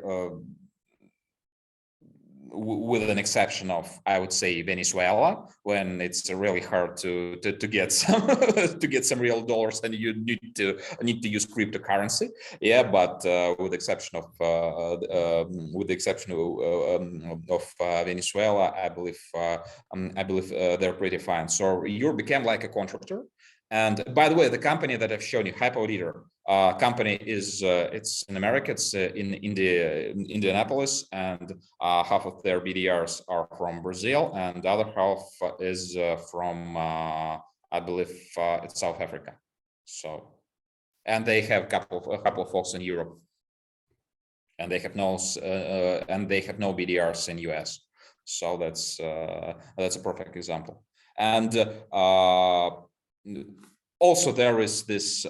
with an exception of, I would say, Venezuela, when it's really hard to get some to get some real dollars and you need to use cryptocurrency. Yeah, but with the exception of Venezuela, I believe they're pretty fine. So you became like a contractor. And by the way, the company that I've shown you, HypoLeader company, is it's in America. It's in Indianapolis, and half of their BDRs are from Brazil, and the other half is from I believe it's South Africa. So, and they have a couple of folks in Europe, and they have no BDRs in US. So that's a perfect example. And also there is this.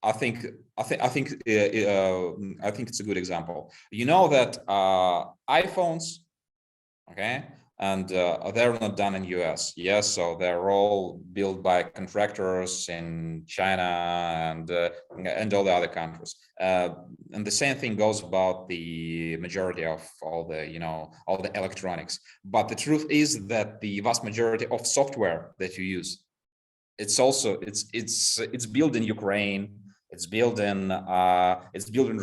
I think it's a good example. You know that iPhones, okay, and they're not done in US. Yes, so they're all built by contractors in China and all the other countries. And the same thing goes about the majority of all the electronics. But the truth is that the vast majority of software that you use, it's built in Ukraine. It's built in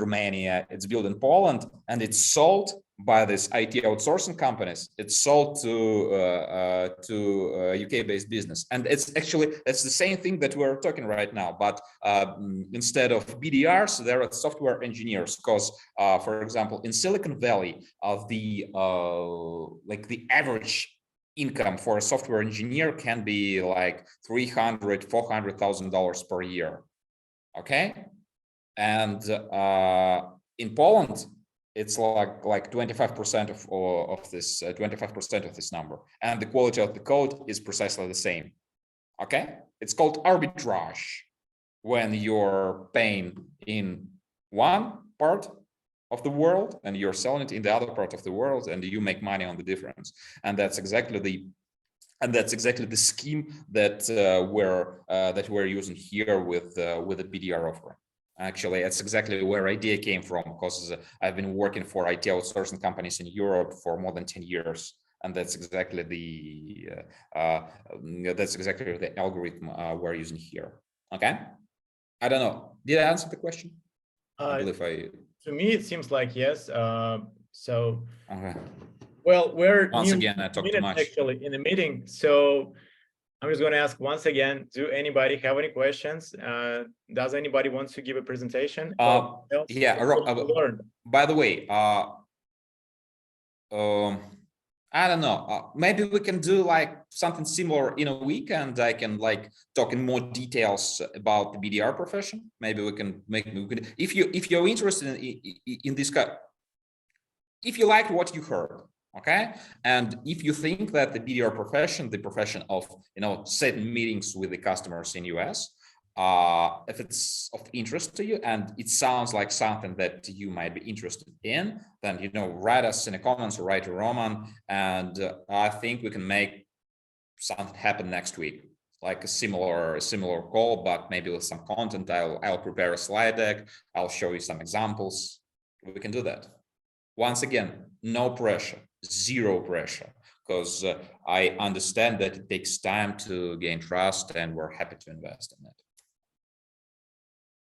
Romania, it's built in Poland, and it's sold by this IT outsourcing companies. It's sold to UK-based business, and it's the same thing that we're talking right now. But instead of BDRs, there are software engineers. Because, for example, in Silicon Valley, the average income for a software engineer can be like $300,000–400,000 per year. Okay, and in Poland, it's like 25% of this 25% of this number, and the quality of the code is precisely the same. Okay, it's called arbitrage when you're paying in one part of the world and you're selling it in the other part of the world, and you make money on the difference. And that's exactly the scheme that we're using here with the BDR offering. Actually, that's exactly where idea came from, because I've been working for IT outsourcing companies in Europe for more than 10 years, and that's exactly the algorithm we're using here. Okay, I don't know. Did I answer the question? I believe I. To me, it seems like yes. So. Okay. Well, we're once again, I talked too much actually in the meeting, so I'm just going to ask once again, do anybody have any questions? Does anybody want to give a presentation? Yeah, by the way, I don't know, maybe we can do like something similar in a week, and I can like talk in more details about the BDR profession. Maybe we can if you're interested in this guy, if you liked what you heard. Okay, and if you think that the BDR profession, the profession of setting meetings with the customers in US, if it's of interest to you and it sounds like something that you might be interested in, then write us in the comments or write to Roman, and I think we can make something happen next week, like a similar call, but maybe with some content. I'll prepare a slide deck. I'll show you some examples. We can do that. Once again, no pressure. Zero pressure, because I understand that it takes time to gain trust, and we're happy to invest in it.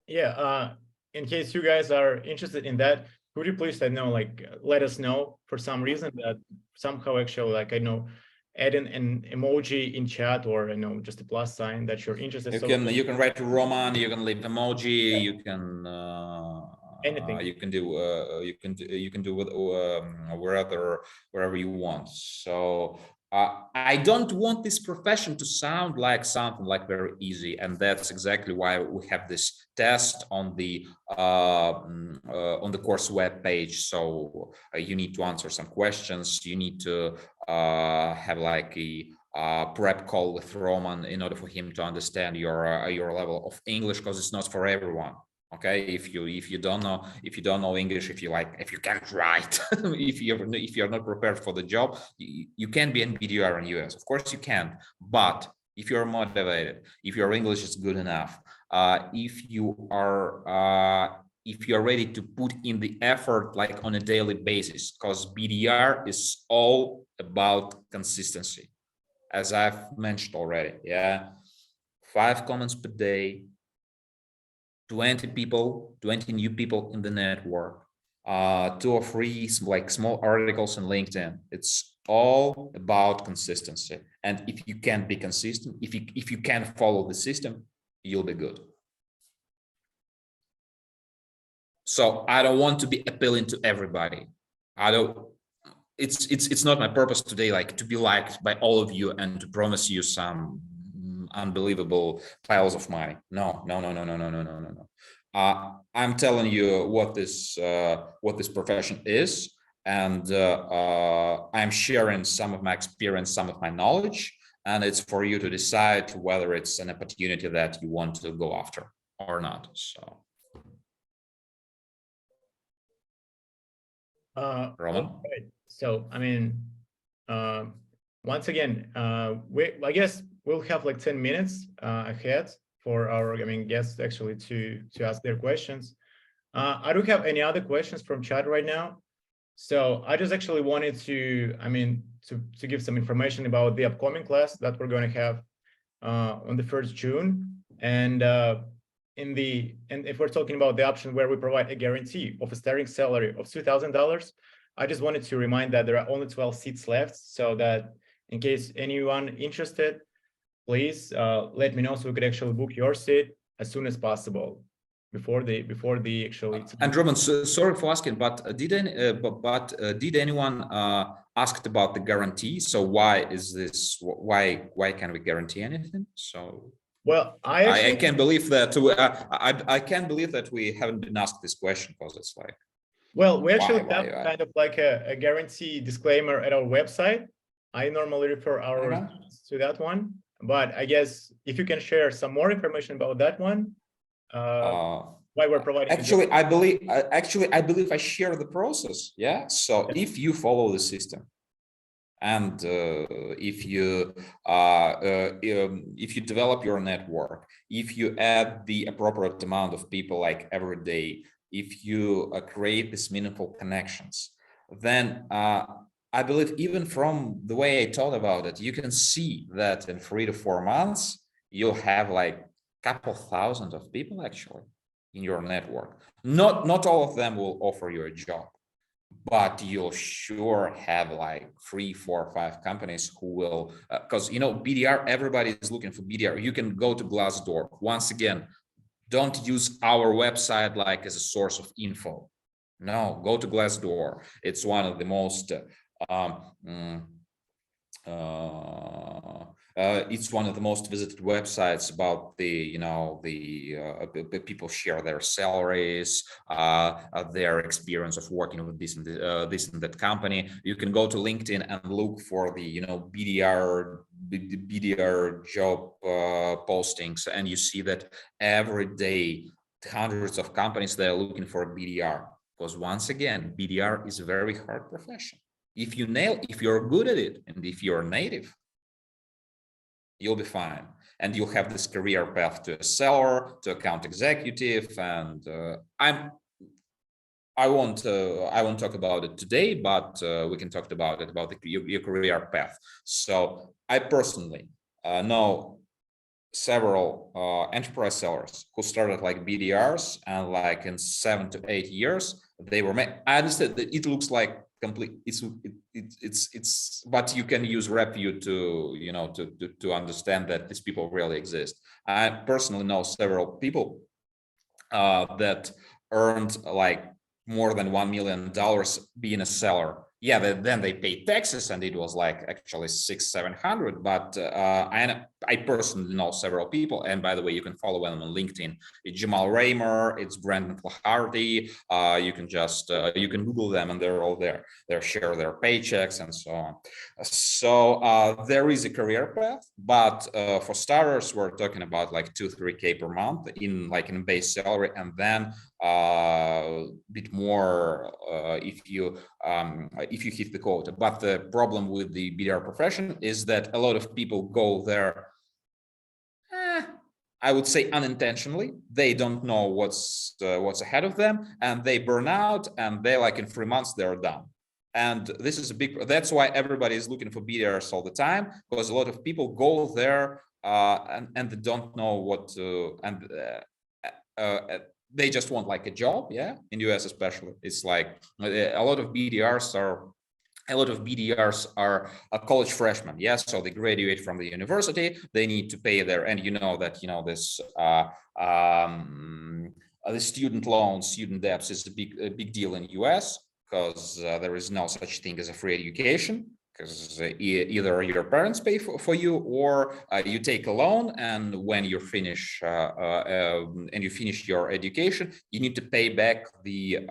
Yeah, in case you guys are interested in that, could you please let us know for some reason that somehow actually add an emoji in chat, or just a plus sign that you're interested. You can write to Roman, you can leave emoji, yeah. You can anything. You can do wherever you want. So I don't want this profession to sound like something like very easy, and that's exactly why we have this test on the course web page. So you need to answer some questions. You need to have like a prep call with Roman in order for him to understand your level of English, because it's not for everyone. Okay, if you don't know English, if you can't write, if you're not prepared for the job, you can be in BDR in US. Of course you can, but if you're motivated, if your English is good enough, if you're ready to put in the effort like on a daily basis, because BDR is all about consistency, as I've mentioned already. Yeah, 5 comments per day, 20 new people in the network, 2 or 3 like small articles on LinkedIn. It's all about consistency. And if you can't be consistent, if you can't follow the system, you'll be good. So I don't want to be appealing to everybody. It's not my purpose today, like to be liked by all of you and to promise you some unbelievable piles of money. No. I'm telling you what this profession is, and I'm sharing some of my experience, some of my knowledge, and it's for you to decide whether it's an opportunity that you want to go after or not. So Roman. Right. So I mean, once again, I guess we'll have like 10 minutes ahead for our guests actually to ask their questions. I don't have any other questions from chat right now, so I just actually wanted to give some information about the upcoming class that we're going to have on the 1st June, and and if we're talking about the option where we provide a guarantee of a starting salary of $2,000, I just wanted to remind that there are only 12 seats left, so that in case anyone interested, please let me know so we could actually book your seat as soon as possible before the actually. And Roman, sorry for asking, but did anyone asked about the guarantee? So why is this? Why can we guarantee anything? So. Well, I can't believe that I can't believe that we haven't been asked this question, because it's like. Well, we actually have kind of like a guarantee disclaimer at our website. I normally refer our to that one, but I guess if you can share some more information about that one, why we're providing. Actually, I believe I share the process. Yeah. So if you follow the system, and if you develop your network, if you add the appropriate amount of people like every day, if you create these meaningful connections, then I believe even from the way I thought about it, you can see that in 3 to 4 months, you'll have like a couple thousand of people actually in your network. Not all of them will offer you a job, but you'll sure have like 3, 4, 5 companies who will, because BDR, everybody is looking for BDR. You can go to Glassdoor. Once again, don't use our website like as a source of info. No, go to Glassdoor. It's one of the most it's one of the most visited websites about the people share their salaries, their experience of working with this and that company. You can go to LinkedIn and look for the BDR job postings, and you see that every day hundreds of companies that are looking for a BDR, because once again, BDR is a very hard profession. If you're good at it, and if you're native, you'll be fine, and you'll have this career path to a seller, to account executive, and I won't talk about it today, but we can talk about it, about your career path. So I personally know several enterprise sellers who started like BDRs, and like in 7 to 8 years they were made. I understand that it looks like complete, it's but you can use RepView to understand that these people really exist. I personally know several people that earned like more than $1 million being a seller. Yeah, then they paid taxes, and it was like actually 600-700. But I personally know several people, and by the way, you can follow them on LinkedIn. It's Jamal Raymer, it's Brandon Flaherty. You can just you can Google them, and they're all there. They share their paychecks and so on. So there is a career path, but for starters, we're talking about like 2-3K per month in base salary, and then a bit more if you hit the quota. But the problem with the BDR profession is that a lot of people go there, I would say unintentionally. They don't know what's ahead of them, and they burn out, and they like in 3 months they're done. And this is that's why everybody is looking for BDRs all the time, because a lot of people go there and they don't know what to, and they just want like a job. Yeah, in US especially, it's like a lot of BDRs are a college freshmen. Yes, so they graduate from the university. They need to pay their, and this the student loans, student debts is a big deal in US, because there is no such thing as a free education. Because either your parents pay for you, or you take a loan, and when you finish your education, you need to pay back the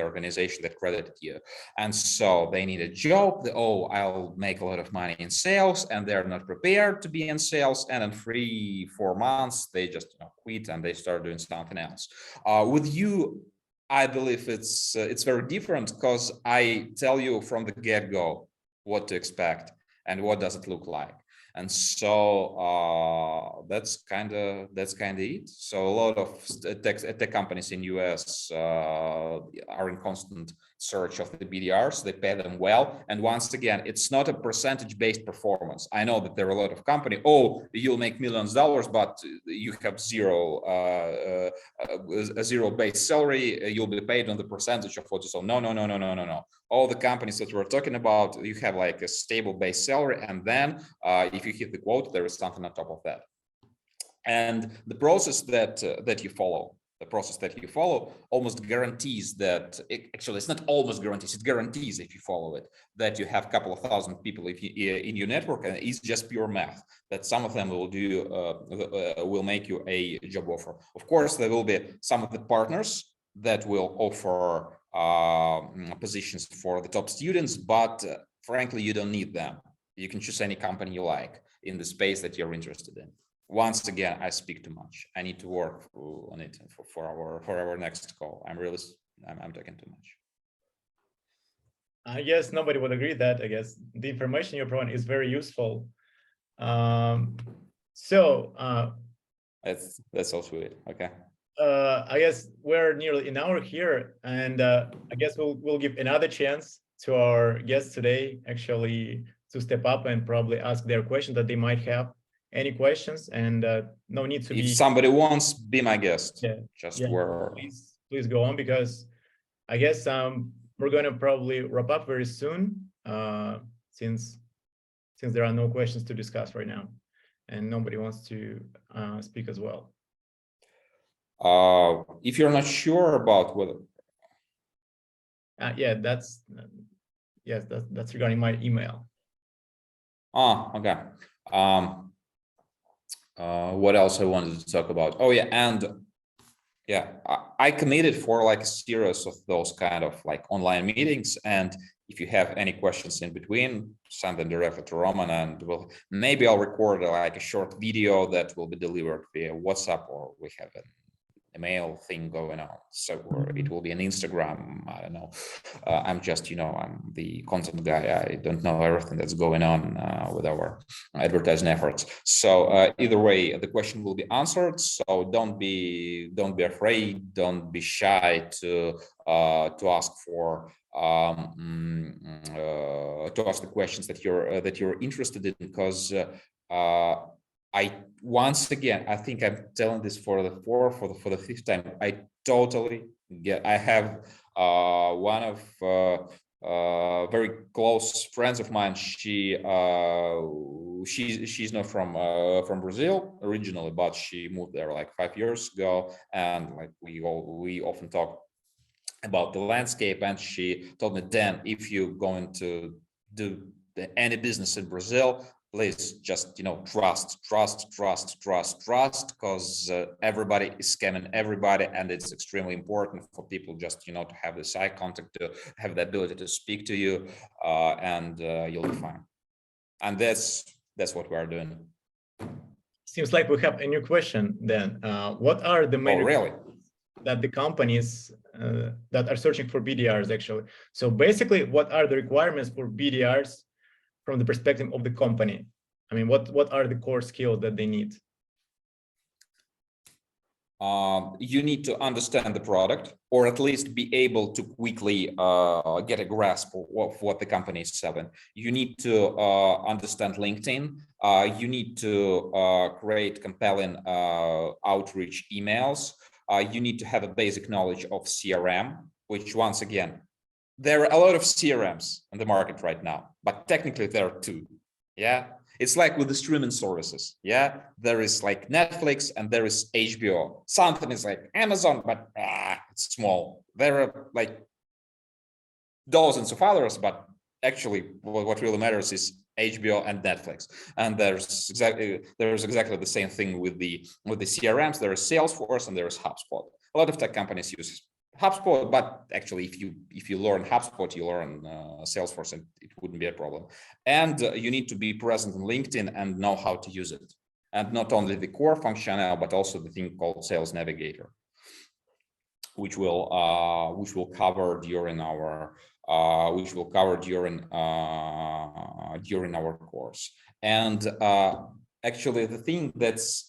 organization that credited you. And so they need a job. I'll make a lot of money in sales, and they're not prepared to be in sales. And in 3-4 months, they just quit, and they start doing something else. With you, I believe it's very different, because I tell you from the get-go what to expect and what does it look like. And so that's kind of it. So a lot of tech companies in US are in constant search of the BDRs. They pay them well. And once again, it's not a percentage-based performance. I know that there are a lot of companies, oh, you'll make millions of dollars, but you have a zero base salary. You'll be paid on the percentage of what you sell. No. All the companies that we're talking about, you have like a stable base salary, and then if you hit the quota, there is something on top of that. And the process that you follow, almost guarantees that, actually it's not almost guarantees, it guarantees if you follow it, that you have a couple of thousand people in your network, and it's just pure math, that some of them will make you a job offer. Of course, there will be some of the partners that will offer positions for the top students, but frankly, you don't need them. You can choose any company you like in the space that you're interested in. Once again, I speak too much. I need to work on it for our next call. I'm talking too much. I guess nobody would agree that. I guess the information you're providing is very useful. That's also it. Okay. I guess we're nearly an hour here, and I guess we'll give another chance to our guests today actually to step up and probably ask their question that they might have. Any questions? And no need to be. If somebody wants, be my guest. Please go on, because I guess we're going to probably wrap up very soon, since there are no questions to discuss right now, and nobody wants to speak as well. If you're not sure about whether, that's regarding my email. Okay. What else I wanted to talk about? Oh yeah, and yeah, I committed for like a series of those kind of like online meetings, and if you have any questions in between, send them directly to Roman, and maybe I'll record like a short video that will be delivered via WhatsApp, or we have an email thing going on, so or it will be an Instagram. I don't know. I'm just, I'm the content guy. I don't know everything that's going on with our advertising efforts. So either way, the question will be answered. So don't be afraid. Don't be shy to ask for to ask the questions that you're interested in, because once again, I think I'm telling this for the fifth time. I totally get. I have one of very close friends of mine. She's not from Brazil originally, but she moved there like 5 years ago, and like we often talk about the landscape. And she told me, Dan, if you're going to do any business in Brazil, please just trust, because everybody is scamming everybody, and it's extremely important for people just to have this eye contact, to have the ability to speak to you, and you'll be fine. And that's what we are doing. Seems like we have a new question then. What are the main that the companies that are searching for BDRs actually? So basically, what are the requirements for BDRs from the perspective of the company? I mean, what are the core skills that they need? You need to understand the product, or at least be able to quickly get a grasp of what the company is selling. You need to understand LinkedIn. You need to create compelling outreach emails. You need to have a basic knowledge of CRM, which once again, there are a lot of CRMs on the market right now, but technically there are two. Yeah, it's like with the streaming services. Yeah, there is like Netflix and there is HBO. Something is like Amazon, but it's small. There are like dozens of others, but actually what really matters is HBO and Netflix. And there's exactly the same thing with the CRMs. There is Salesforce and there is HubSpot. A lot of tech companies use HubSpot, but actually if you learn HubSpot, you learn Salesforce, and it wouldn't be a problem. And you need to be present on LinkedIn and know how to use it, and not only the core functionality, but also the thing called Sales Navigator, which will cover during our course. And actually, the thing that's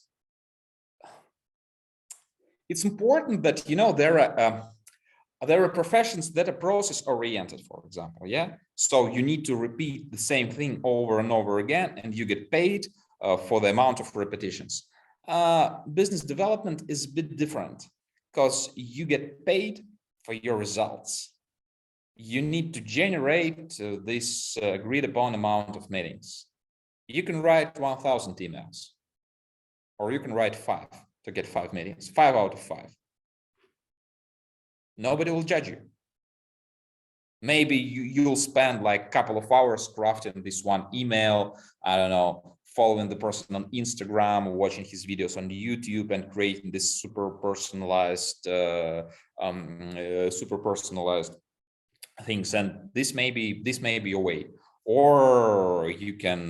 it's important that there are professions that are process oriented, for example. Yeah, so you need to repeat the same thing over and over again, and you get paid for the amount of repetitions. Business development is a bit different because you get paid for your results. You need to generate this agreed upon amount of meetings. You can write 1,000 emails, or you can write 5 to get 5 meetings, 5 out of 5. Nobody will judge you. Maybe you'll spend like a couple of hours crafting this one email, I don't know, following the person on Instagram, watching his videos on YouTube, and creating this super personalized things. And this may be your way, or you can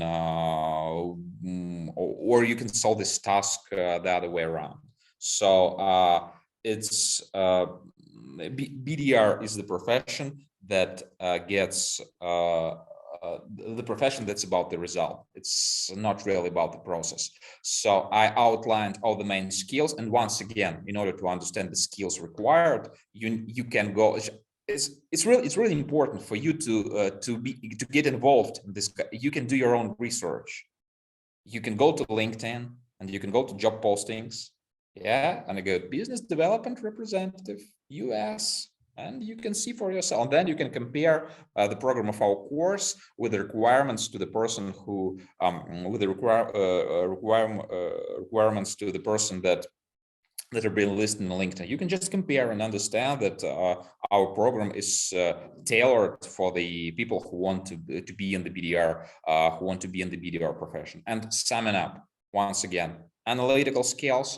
solve this task the other way around. So it's BDR is the profession that gets the profession that's about the result. It's not really about the process. So I outlined all the main skills, and once again, in order to understand the skills required, you can go. It's really important for you to get involved in this. You can do your own research. You can go to LinkedIn and you can go to job postings. Yeah, and I go business development representative US, and you can see for yourself. And then you can compare the program of our course with the requirements to the person who with the requirements to the person that are being listed on LinkedIn. You can just compare and understand that our program is tailored for the people who want to be in the BDR, who want to be in the BDR profession. And summing up, once again, analytical skills,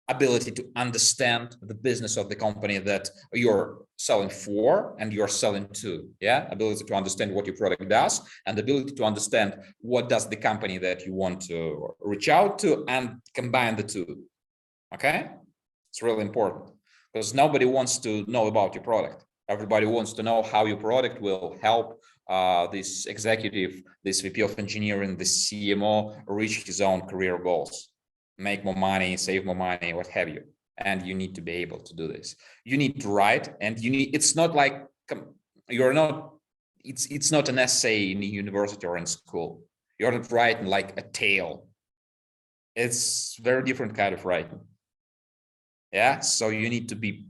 ability to understand the business of the company that you're selling for and you're selling to. Yeah, ability to understand what your product does, and ability to understand what does the company that you want to reach out to, and combine the two. Okay, it's really important because nobody wants to know about your product. Everybody wants to know how your product will help this executive, this VP of engineering, this CMO reach his own career goals, make more money, save more money, what have you. And you need to be able to do this. You need to write, and it's not like it's not an essay in university or in school. You're not writing like a tale. It's very different kind of writing. Yeah, so you need to be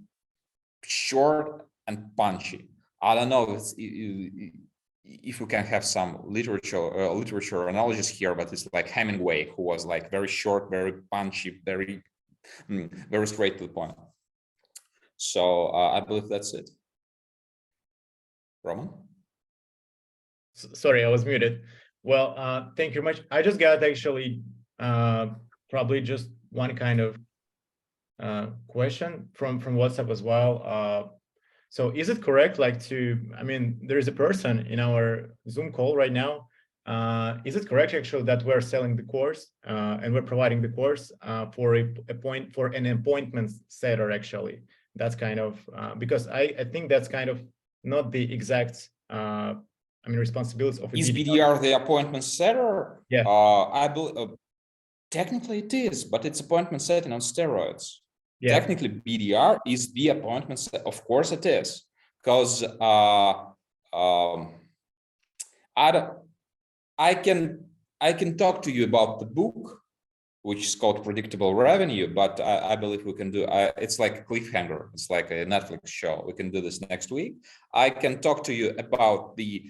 short and punchy. I don't know if you can have some literature analogies here, but it's like Hemingway, who was like very short, very punchy, very straight to the point. So I believe that's it. Roman? Sorry, I was muted. Well, thank you very much. I just got actually probably just one kind of question from WhatsApp as well. So is it correct, like there is a person in our Zoom call right now. Is it correct actually that we're selling the course and we're providing the course for an appointment setter actually? That's kind of because I think that's kind of not the exact responsibilities of a Is BDR the appointment setter? Yeah. I believe technically it is, but it's appointment setting on steroids. Yeah. Technically, BDR is the appointment set. Of course, it is, because I can talk to you about the book, which is called Predictable Revenue, but I believe we can do. It's like a cliffhanger. It's like a Netflix show. We can do this next week. I can talk to you about the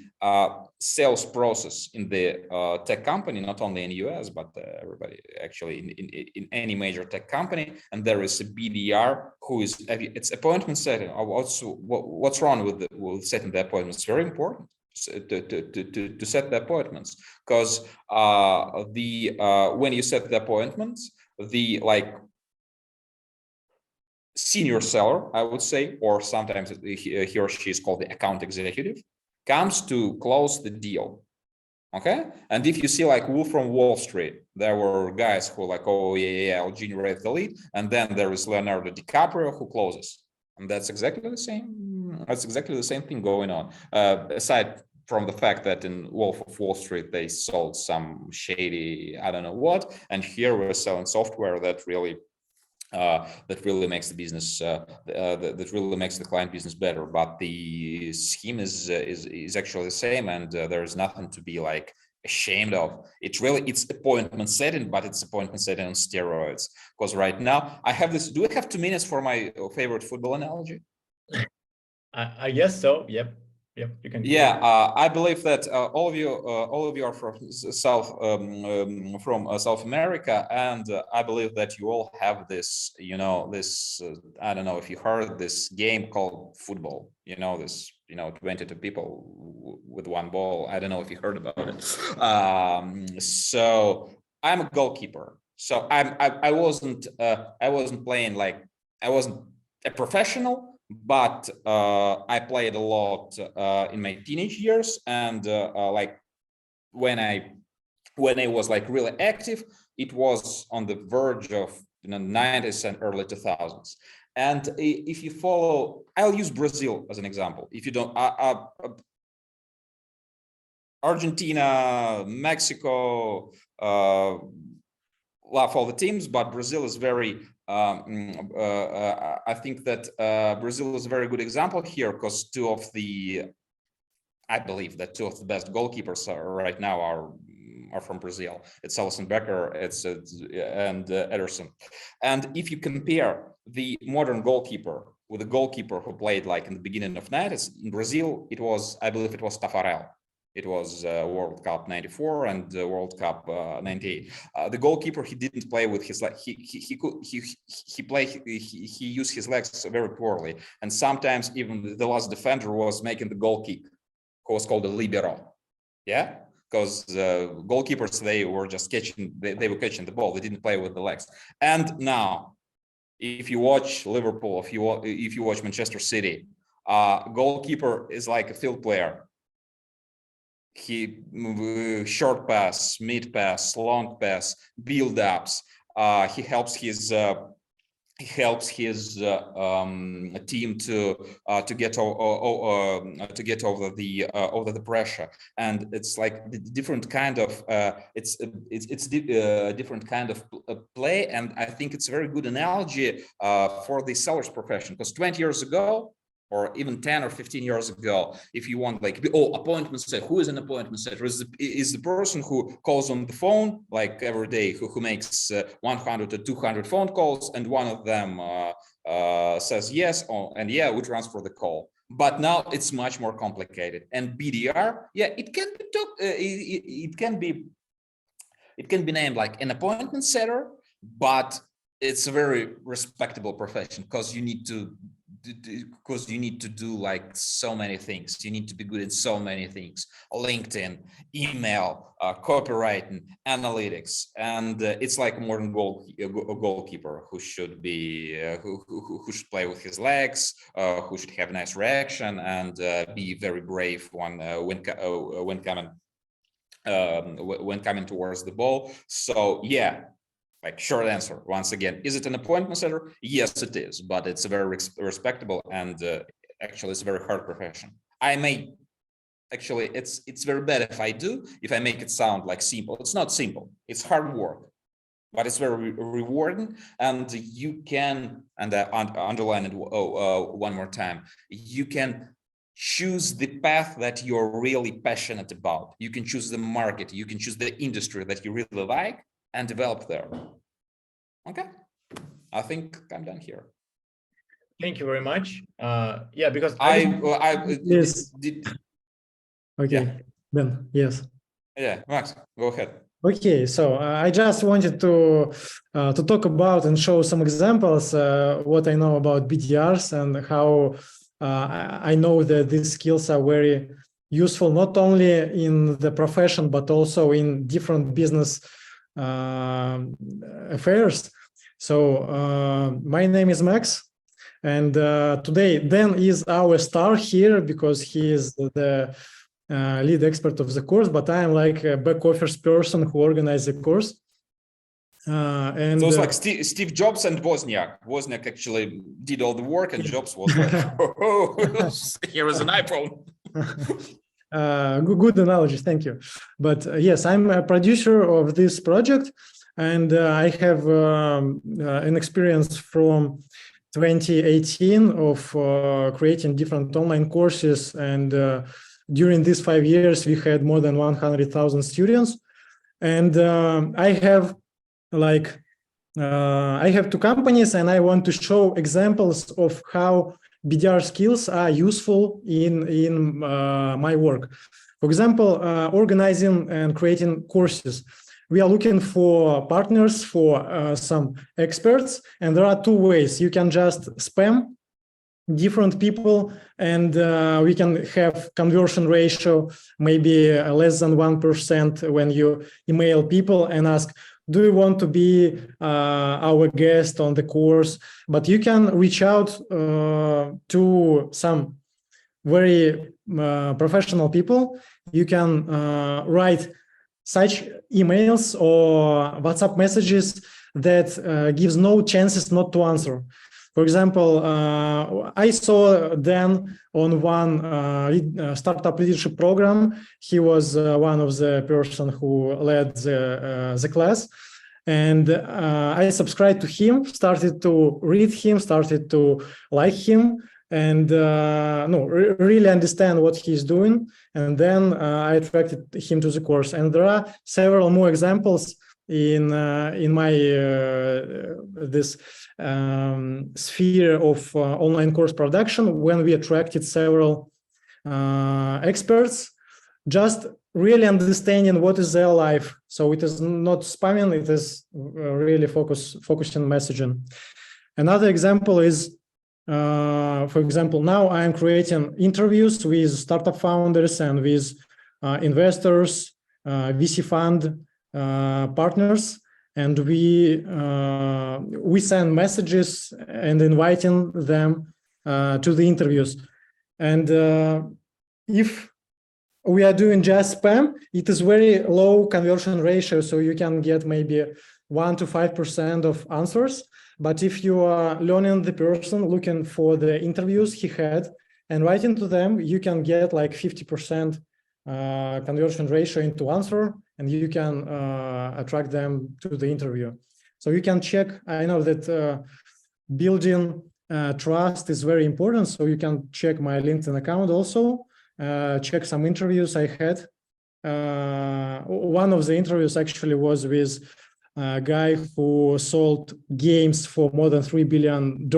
sales process in the tech company, not only in the US, but everybody actually in any major tech company. And there is a BDR who is it's appointment setting. What's wrong with setting the appointments? It's very important to set the appointments, because when you set the appointments, the senior seller, I would say, or sometimes he or she is called the account executive, comes to close the deal. Okay, and if you see like Wolf from Wall Street, there were guys who like, oh yeah, I'll generate the lead, and then there is Leonardo DiCaprio who closes, and that's exactly the same. That's exactly the same thing going on. Aside from the fact that in Wolf of Wall Street they sold some shady, I don't know what, and here we're selling software that really makes the business that really makes the client business better. But the scheme is actually the same, and there's nothing to be like ashamed of. It's appointment setting, but it's appointment setting on steroids. Because right now I have this. Do I have 2 minutes for my favorite football analogy? I guess so. Yep. You can. Yeah, I believe that all of you are from South America, and I believe that you all have this, I don't know if you heard this game called football. 22 people with one ball. I don't know if you heard about it. So I'm a goalkeeper. So I wasn't playing like I wasn't a professional. But I played a lot in my teenage years, and like when I was like really active, it was on the verge of 90s and early 2000s. And if you follow, I'll use Brazil as an example. If you don't, Argentina, Mexico, love all the teams, but Brazil is very. I think that Brazil is a very good example here, because I believe that two of the best goalkeepers right now are from Brazil. It's Alisson Becker, and Ederson. And if you compare the modern goalkeeper with a goalkeeper who played like in the beginning of 90s in Brazil, I believe it was Tafarel. It was World Cup 94 and World Cup 98. The goalkeeper, he didn't play with his legs. He used his legs very poorly, and sometimes even the last defender was making the goal kick, who was called a libero. Yeah, because goalkeepers, they were just catching. They were catching the ball. They didn't play with the legs. And now, if you watch Liverpool, if you watch Manchester City, goalkeeper is like a field player. He short pass, mid pass, long pass, build ups. He helps his team to get over the pressure, and it's like the different kind of different kind of play. And I think it's a very good analogy for the seller's profession, because 20 years ago, or even 10 or 15 years ago, if you want like, appointment setter, who is an appointment setter? Is the person who calls on the phone like every day, who makes 100 to 200 phone calls, and one of them says yes, and yeah, we transfer the call. But now it's much more complicated. And BDR, yeah, it can be named like an appointment setter, but it's a very respectable profession, because you need to do like so many things. You need to be good at so many things: LinkedIn, email, copywriting, analytics, and it's like a modern goalkeeper who should be who should play with his legs, who should have a nice reaction, and be very brave when coming towards the ball. So yeah. Like, short answer, once again, is it an appointment setter? Yes, it is, but it's a very respectable, and actually it's a very hard profession. It's very bad if I make it sound like simple. It's not simple, it's hard work, but it's very rewarding. And you can, and I underline it one more time, you can choose the path that you're really passionate about. You can choose the market, you can choose the industry that you really like, and develop there. Okay, I think I'm done here. Thank you very much. Yeah, because Yes. Okay, Yeah. Ben, yes. Yeah, Max, go ahead. Okay, so I just wanted to talk about and show some examples what I know about BDRs, and how I know that these skills are very useful not only in the profession but also in different business affairs. So my name is Max, and today Dan is our star here because he is the lead expert of the course, but I am like a back office person who organized the course. And so it's like Steve Jobs and Wozniak. Wozniak actually did all the work, and Jobs was like, oh, here is an iPhone. Good analogy, thank you. But yes, I'm a producer of this project, and I have an experience from 2018 of creating different online courses, and during these 5 years, we had more than 100,000 students, and I have two companies, and I want to show examples of how BDR skills are useful in my work. For example, organizing and creating courses. We are looking for partners, for some experts, and there are two ways. You can just spam different people, and we can have conversion ratio maybe less than 1% when you email people and ask, do you want to be our guest on the course? But you can reach out to some very professional people. You can write such emails or WhatsApp messages that gives no chances not to answer. For example, I saw Dan on one startup leadership program. He was one of the person who led the class. And I subscribed to him, started to read him, started to like him, and really understand what he's doing. And then I attracted him to the course. And there are several more examples in my this sphere of online course production when we attracted several experts, just really understanding what is their life. So it is not spamming, it is really focusing messaging. Another example is, for example, now I am creating interviews with startup founders and with investors, VC fund partners, and we send messages and inviting them to the interviews. And if we are doing just spam, it is very low conversion ratio, so you can get maybe 1 to 5% of answers. But if you are learning the person, looking for the interviews he had and writing to them, you can get like 50% conversion ratio into answer, and you can attract them to the interview. So you can check. I know that building trust is very important, so you can check my LinkedIn account also, check some interviews I had. One of the interviews actually was with a guy who sold games for more than $3 billion,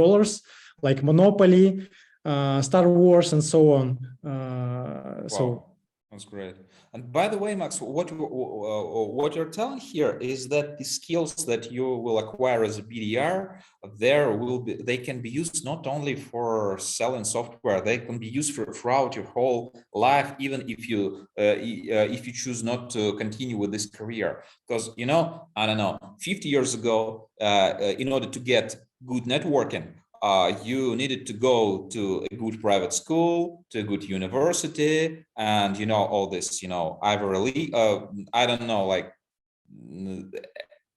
like Monopoly, Star Wars, and so on. Wow. So that's great. And by the way, Max, what you're telling here is that the skills that you will acquire as a BDR, they can be used not only for selling software, they can be used throughout your whole life, even if you choose not to continue with this career. Because, I don't know, 50 years ago, in order to get good networking, you needed to go to a good private school, to a good university, and all this, Ivy League. I don't know, like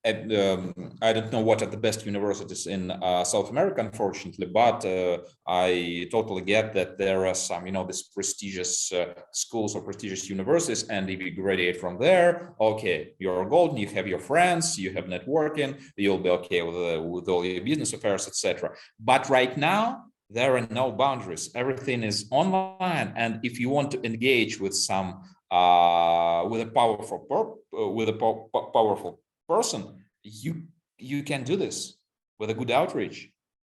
I don't know what are the best universities in South America, unfortunately, but I totally get that there are some, these prestigious schools or prestigious universities, and if you graduate from there, okay, you're golden, you have your friends, you have networking, you'll be okay with all your business affairs, etc. But right now, there are no boundaries. Everything is online, and if you want to engage with some with a powerful person, you can do this with a good outreach.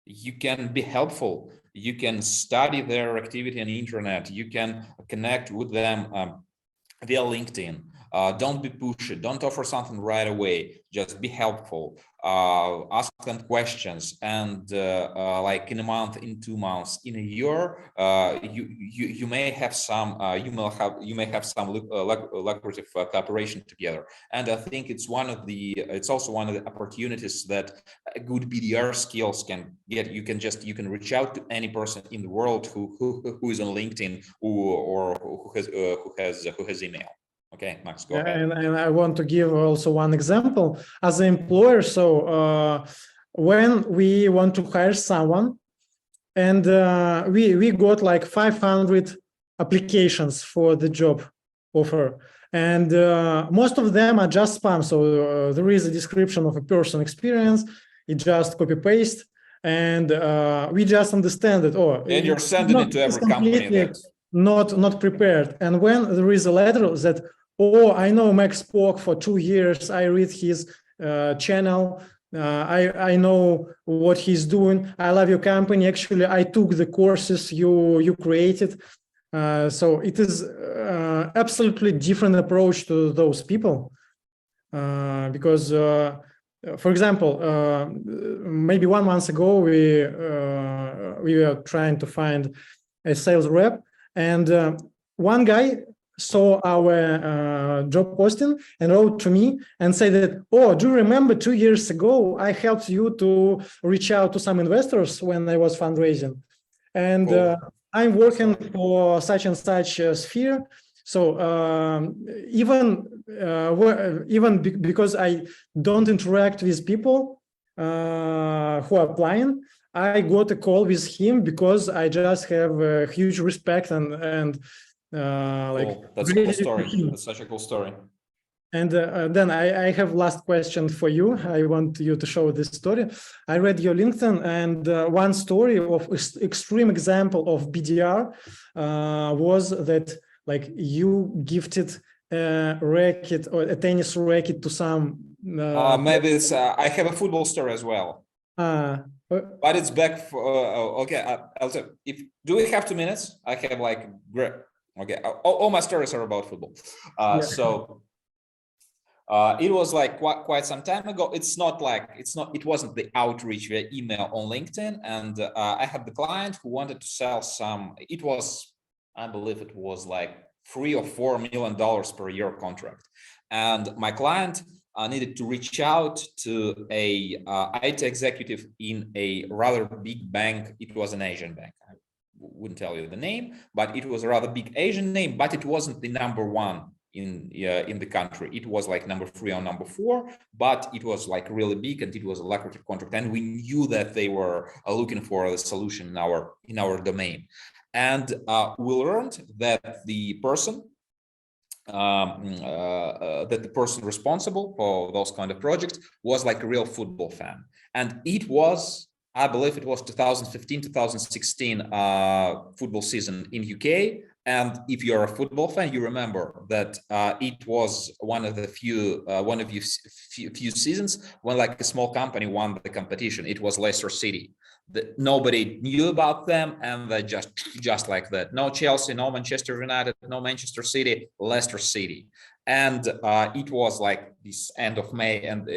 You can be helpful. You can study their activity on the internet. You can connect with them via LinkedIn. Don't be pushy. Don't offer something right away. Just be helpful. Ask them questions, and like in a month, in 2 months, in a year, you may have some lucrative cooperation together. And I think it's also one of the opportunities that good BDR skills can get. You can reach out to any person in the world who is on LinkedIn who has email. Okay, Max, go ahead. And I want to give also one example as an employer. So when we want to hire someone, and we got like 500 applications for the job offer, and most of them are just spam. So there is a description of a person experience, it just copy paste, and we just understand that, oh, And you're sending it to every company that's not prepared. And when there is a letter that, oh, I know Max Spock for 2 years, I read his channel, I know what he's doing, I love your company, actually I took the courses you created. So it is absolutely different approach to those people, because for example, maybe 1 month ago we were trying to find a sales rep, and one guy saw our job posting and wrote to me and said that, oh, do you remember 2 years ago I helped you to reach out to some investors when I was fundraising, and Cool. I'm working for such and such sphere. So even because I don't interact with people who are applying, I got a call with him because I just have a huge respect and like cool. That's a cool story. That's such a cool story. And then I have last question for you. I want you to show this story. I read your LinkedIn, and one story of extreme example of BDR was that like you gifted a racket or a tennis racket to some. Maybe it's I have a football story as well. But it's back for okay. I'll tell. If do we have 2 minutes? I have like great. Okay, all my stories are about football. So. It was like quite some time ago. It wasn't the outreach via email on LinkedIn. And I had the client who wanted to sell some, I believe it was like $3 or $4 million per year contract. And my client needed to reach out to a IT executive in a rather big bank. It was an Asian bank. I wouldn't tell you the name, but it was a rather big Asian name, but it wasn't the number one in the country. It was like number 3 or number 4, but it was like really big, and it was a lucrative contract, and we knew that they were looking for a solution in our domain. And we learned that the person responsible for those kind of projects was like a real football fan, and it was, I believe it was 2015-2016 football season in UK. And if you're a football fan, you remember that it was one of the few seasons when like a small company won the competition. It was Leicester City. Nobody knew about them, and they just like that. No Chelsea, no Manchester United, no Manchester City, Leicester City. And it was like this end of May, and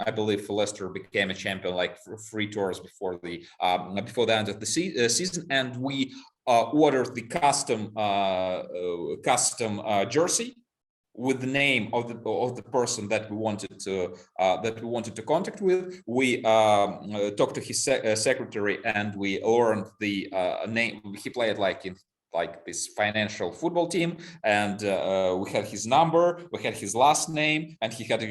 I believe Leicester became a champion like 3 tours before the end of the season. And we ordered the custom jersey with the name of the person that we wanted to contact with. We talked to his secretary, and we learned the name. He played like in this financial football team, and we had his number, we had his last name, and he got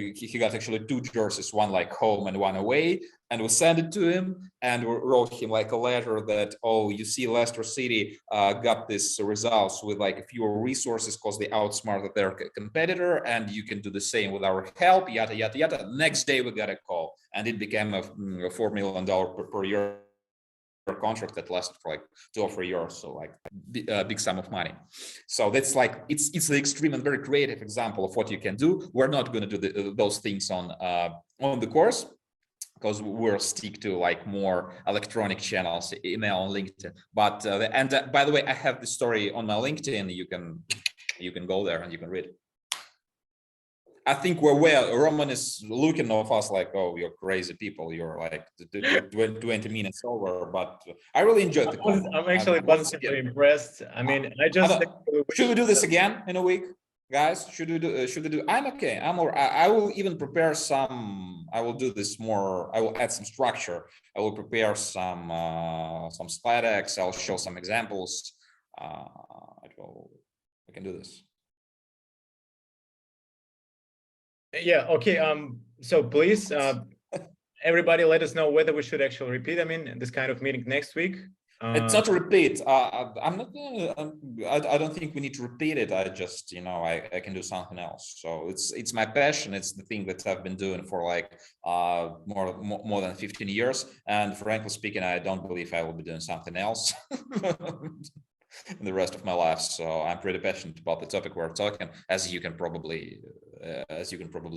actually 2 jerseys, one like home and one away, and we sent it to him, and we wrote him like a letter that, oh, you see, Leicester City got this results with like fewer resources because they outsmarted their competitor, and you can do the same with our help, yada yada yada. Next day we got a call, and it became a $4 million per year contract that lasted for like 2 or 3 years, so like a big sum of money. So that's like it's the extreme and very creative example of what you can do. We're not going to do those things on the course, because we'll stick to like more electronic channels, email and LinkedIn. But by the way, I have the story on my LinkedIn. You can go there and you can read it. I think Roman is looking at us like, oh, you're crazy people. You're like 20 minutes over, but I really enjoyed the call. I'm actually positively impressed. I mean, should we do this again in a week, guys? Should we do? I'm okay. I will even prepare some. I will do this more. I will add some structure. I will prepare some slide decks. I'll show some examples. We can do this. Yeah, okay. So please, everybody let us know whether we should actually repeat, this kind of meeting next week. It's not a repeat. I'm not. I don't think we need to repeat it. I just, I can do something else. So it's my passion. It's the thing that I've been doing for like more than 15 years. And frankly speaking, I don't believe I will be doing something else in the rest of my life. So I'm pretty passionate about the topic we're talking, as you can probably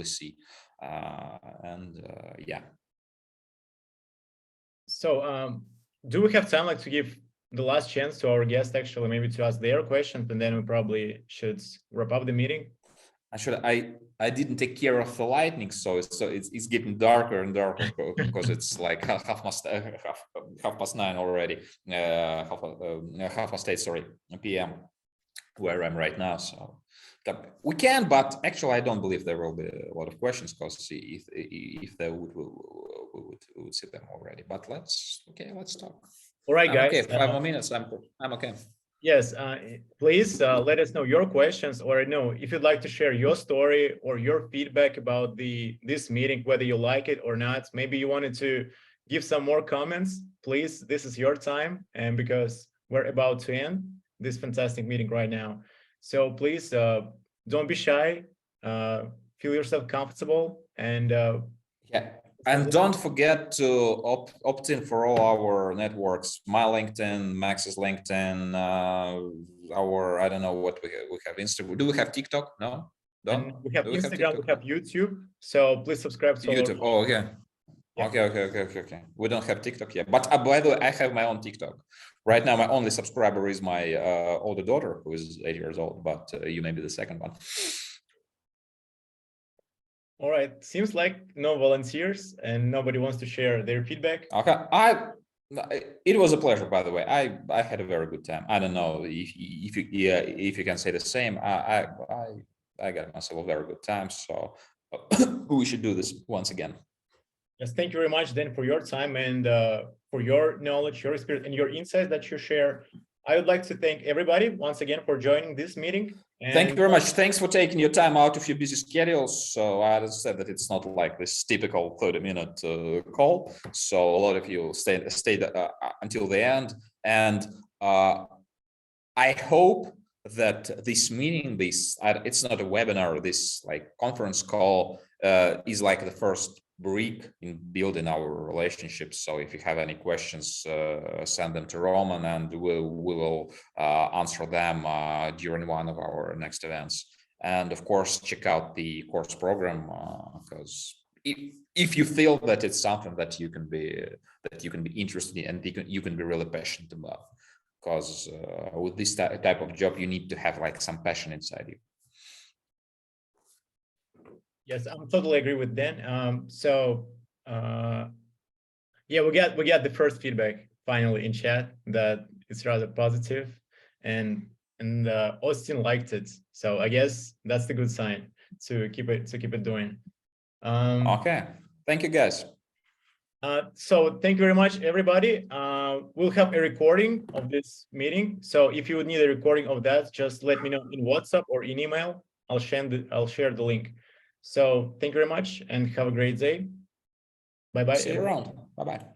see. Yeah. So do we have time to give the last chance to our guest actually maybe to ask their questions, and then we probably should wrap up the meeting? I didn't take care of the lightning, so it's getting darker and darker because it's like half past 9 already, half past 8, sorry, p.m. where I'm right now. So we can, but actually I don't believe there will be a lot of questions, because if there would, we would see them already. But let's talk. All right, guys. Okay, 5 more minutes. I'm okay. Yes, please let us know your questions, or if you'd like to share your story or your feedback about this meeting, whether you like it or not. Maybe you wanted to give some more comments. Please, this is your time, and because we're about to end this fantastic meeting right now. So please don't be shy. Feel yourself comfortable, and yeah. And don't forget to opt in for all our networks, my LinkedIn, Max's LinkedIn, I don't know what we have, Instagram. Do we have TikTok? No? And we have Instagram, we have YouTube. So please subscribe to YouTube. Oh, okay. Yeah. Okay. We don't have TikTok yet. But by the way, I have my own TikTok. Right now, my only subscriber is my older daughter, who is 8 years old, but you may be the second one. All right, seems like no volunteers and nobody wants to share their feedback. Okay, it was a pleasure, by the way. I had a very good time. I don't know if you can say the same. I got myself a very good time, so we should do this once again. Yes, thank you very much then for your time and for your knowledge, your experience, and your insights that you share. I would like to thank everybody once again for joining this meeting. And thank you very much. Thanks for taking your time out of your busy schedules. So I said that it's not like this typical 30-minute call. So a lot of you stayed until the end. And I hope that this meeting, it's not a webinar, this like conference call is like the first brick in building our relationship. So if you have any questions, send them to Roman, and we will answer them during one of our next events. And of course, check out the course program, because if you feel that it's something that you can be interested in and you can be really passionate about, because with this type of job, you need to have like some passion inside you. Yes, I totally agree with Dan. Yeah, we got the first feedback finally in chat that it's rather positive, and Austin liked it. So I guess that's the good sign to keep it doing. Okay, thank you guys. So thank you very much, everybody. We'll have a recording of this meeting. So if you would need a recording of that, just let me know in WhatsApp or in email. I'll share the link. So thank you very much and have a great day. Bye-bye. See you around. Bye-bye.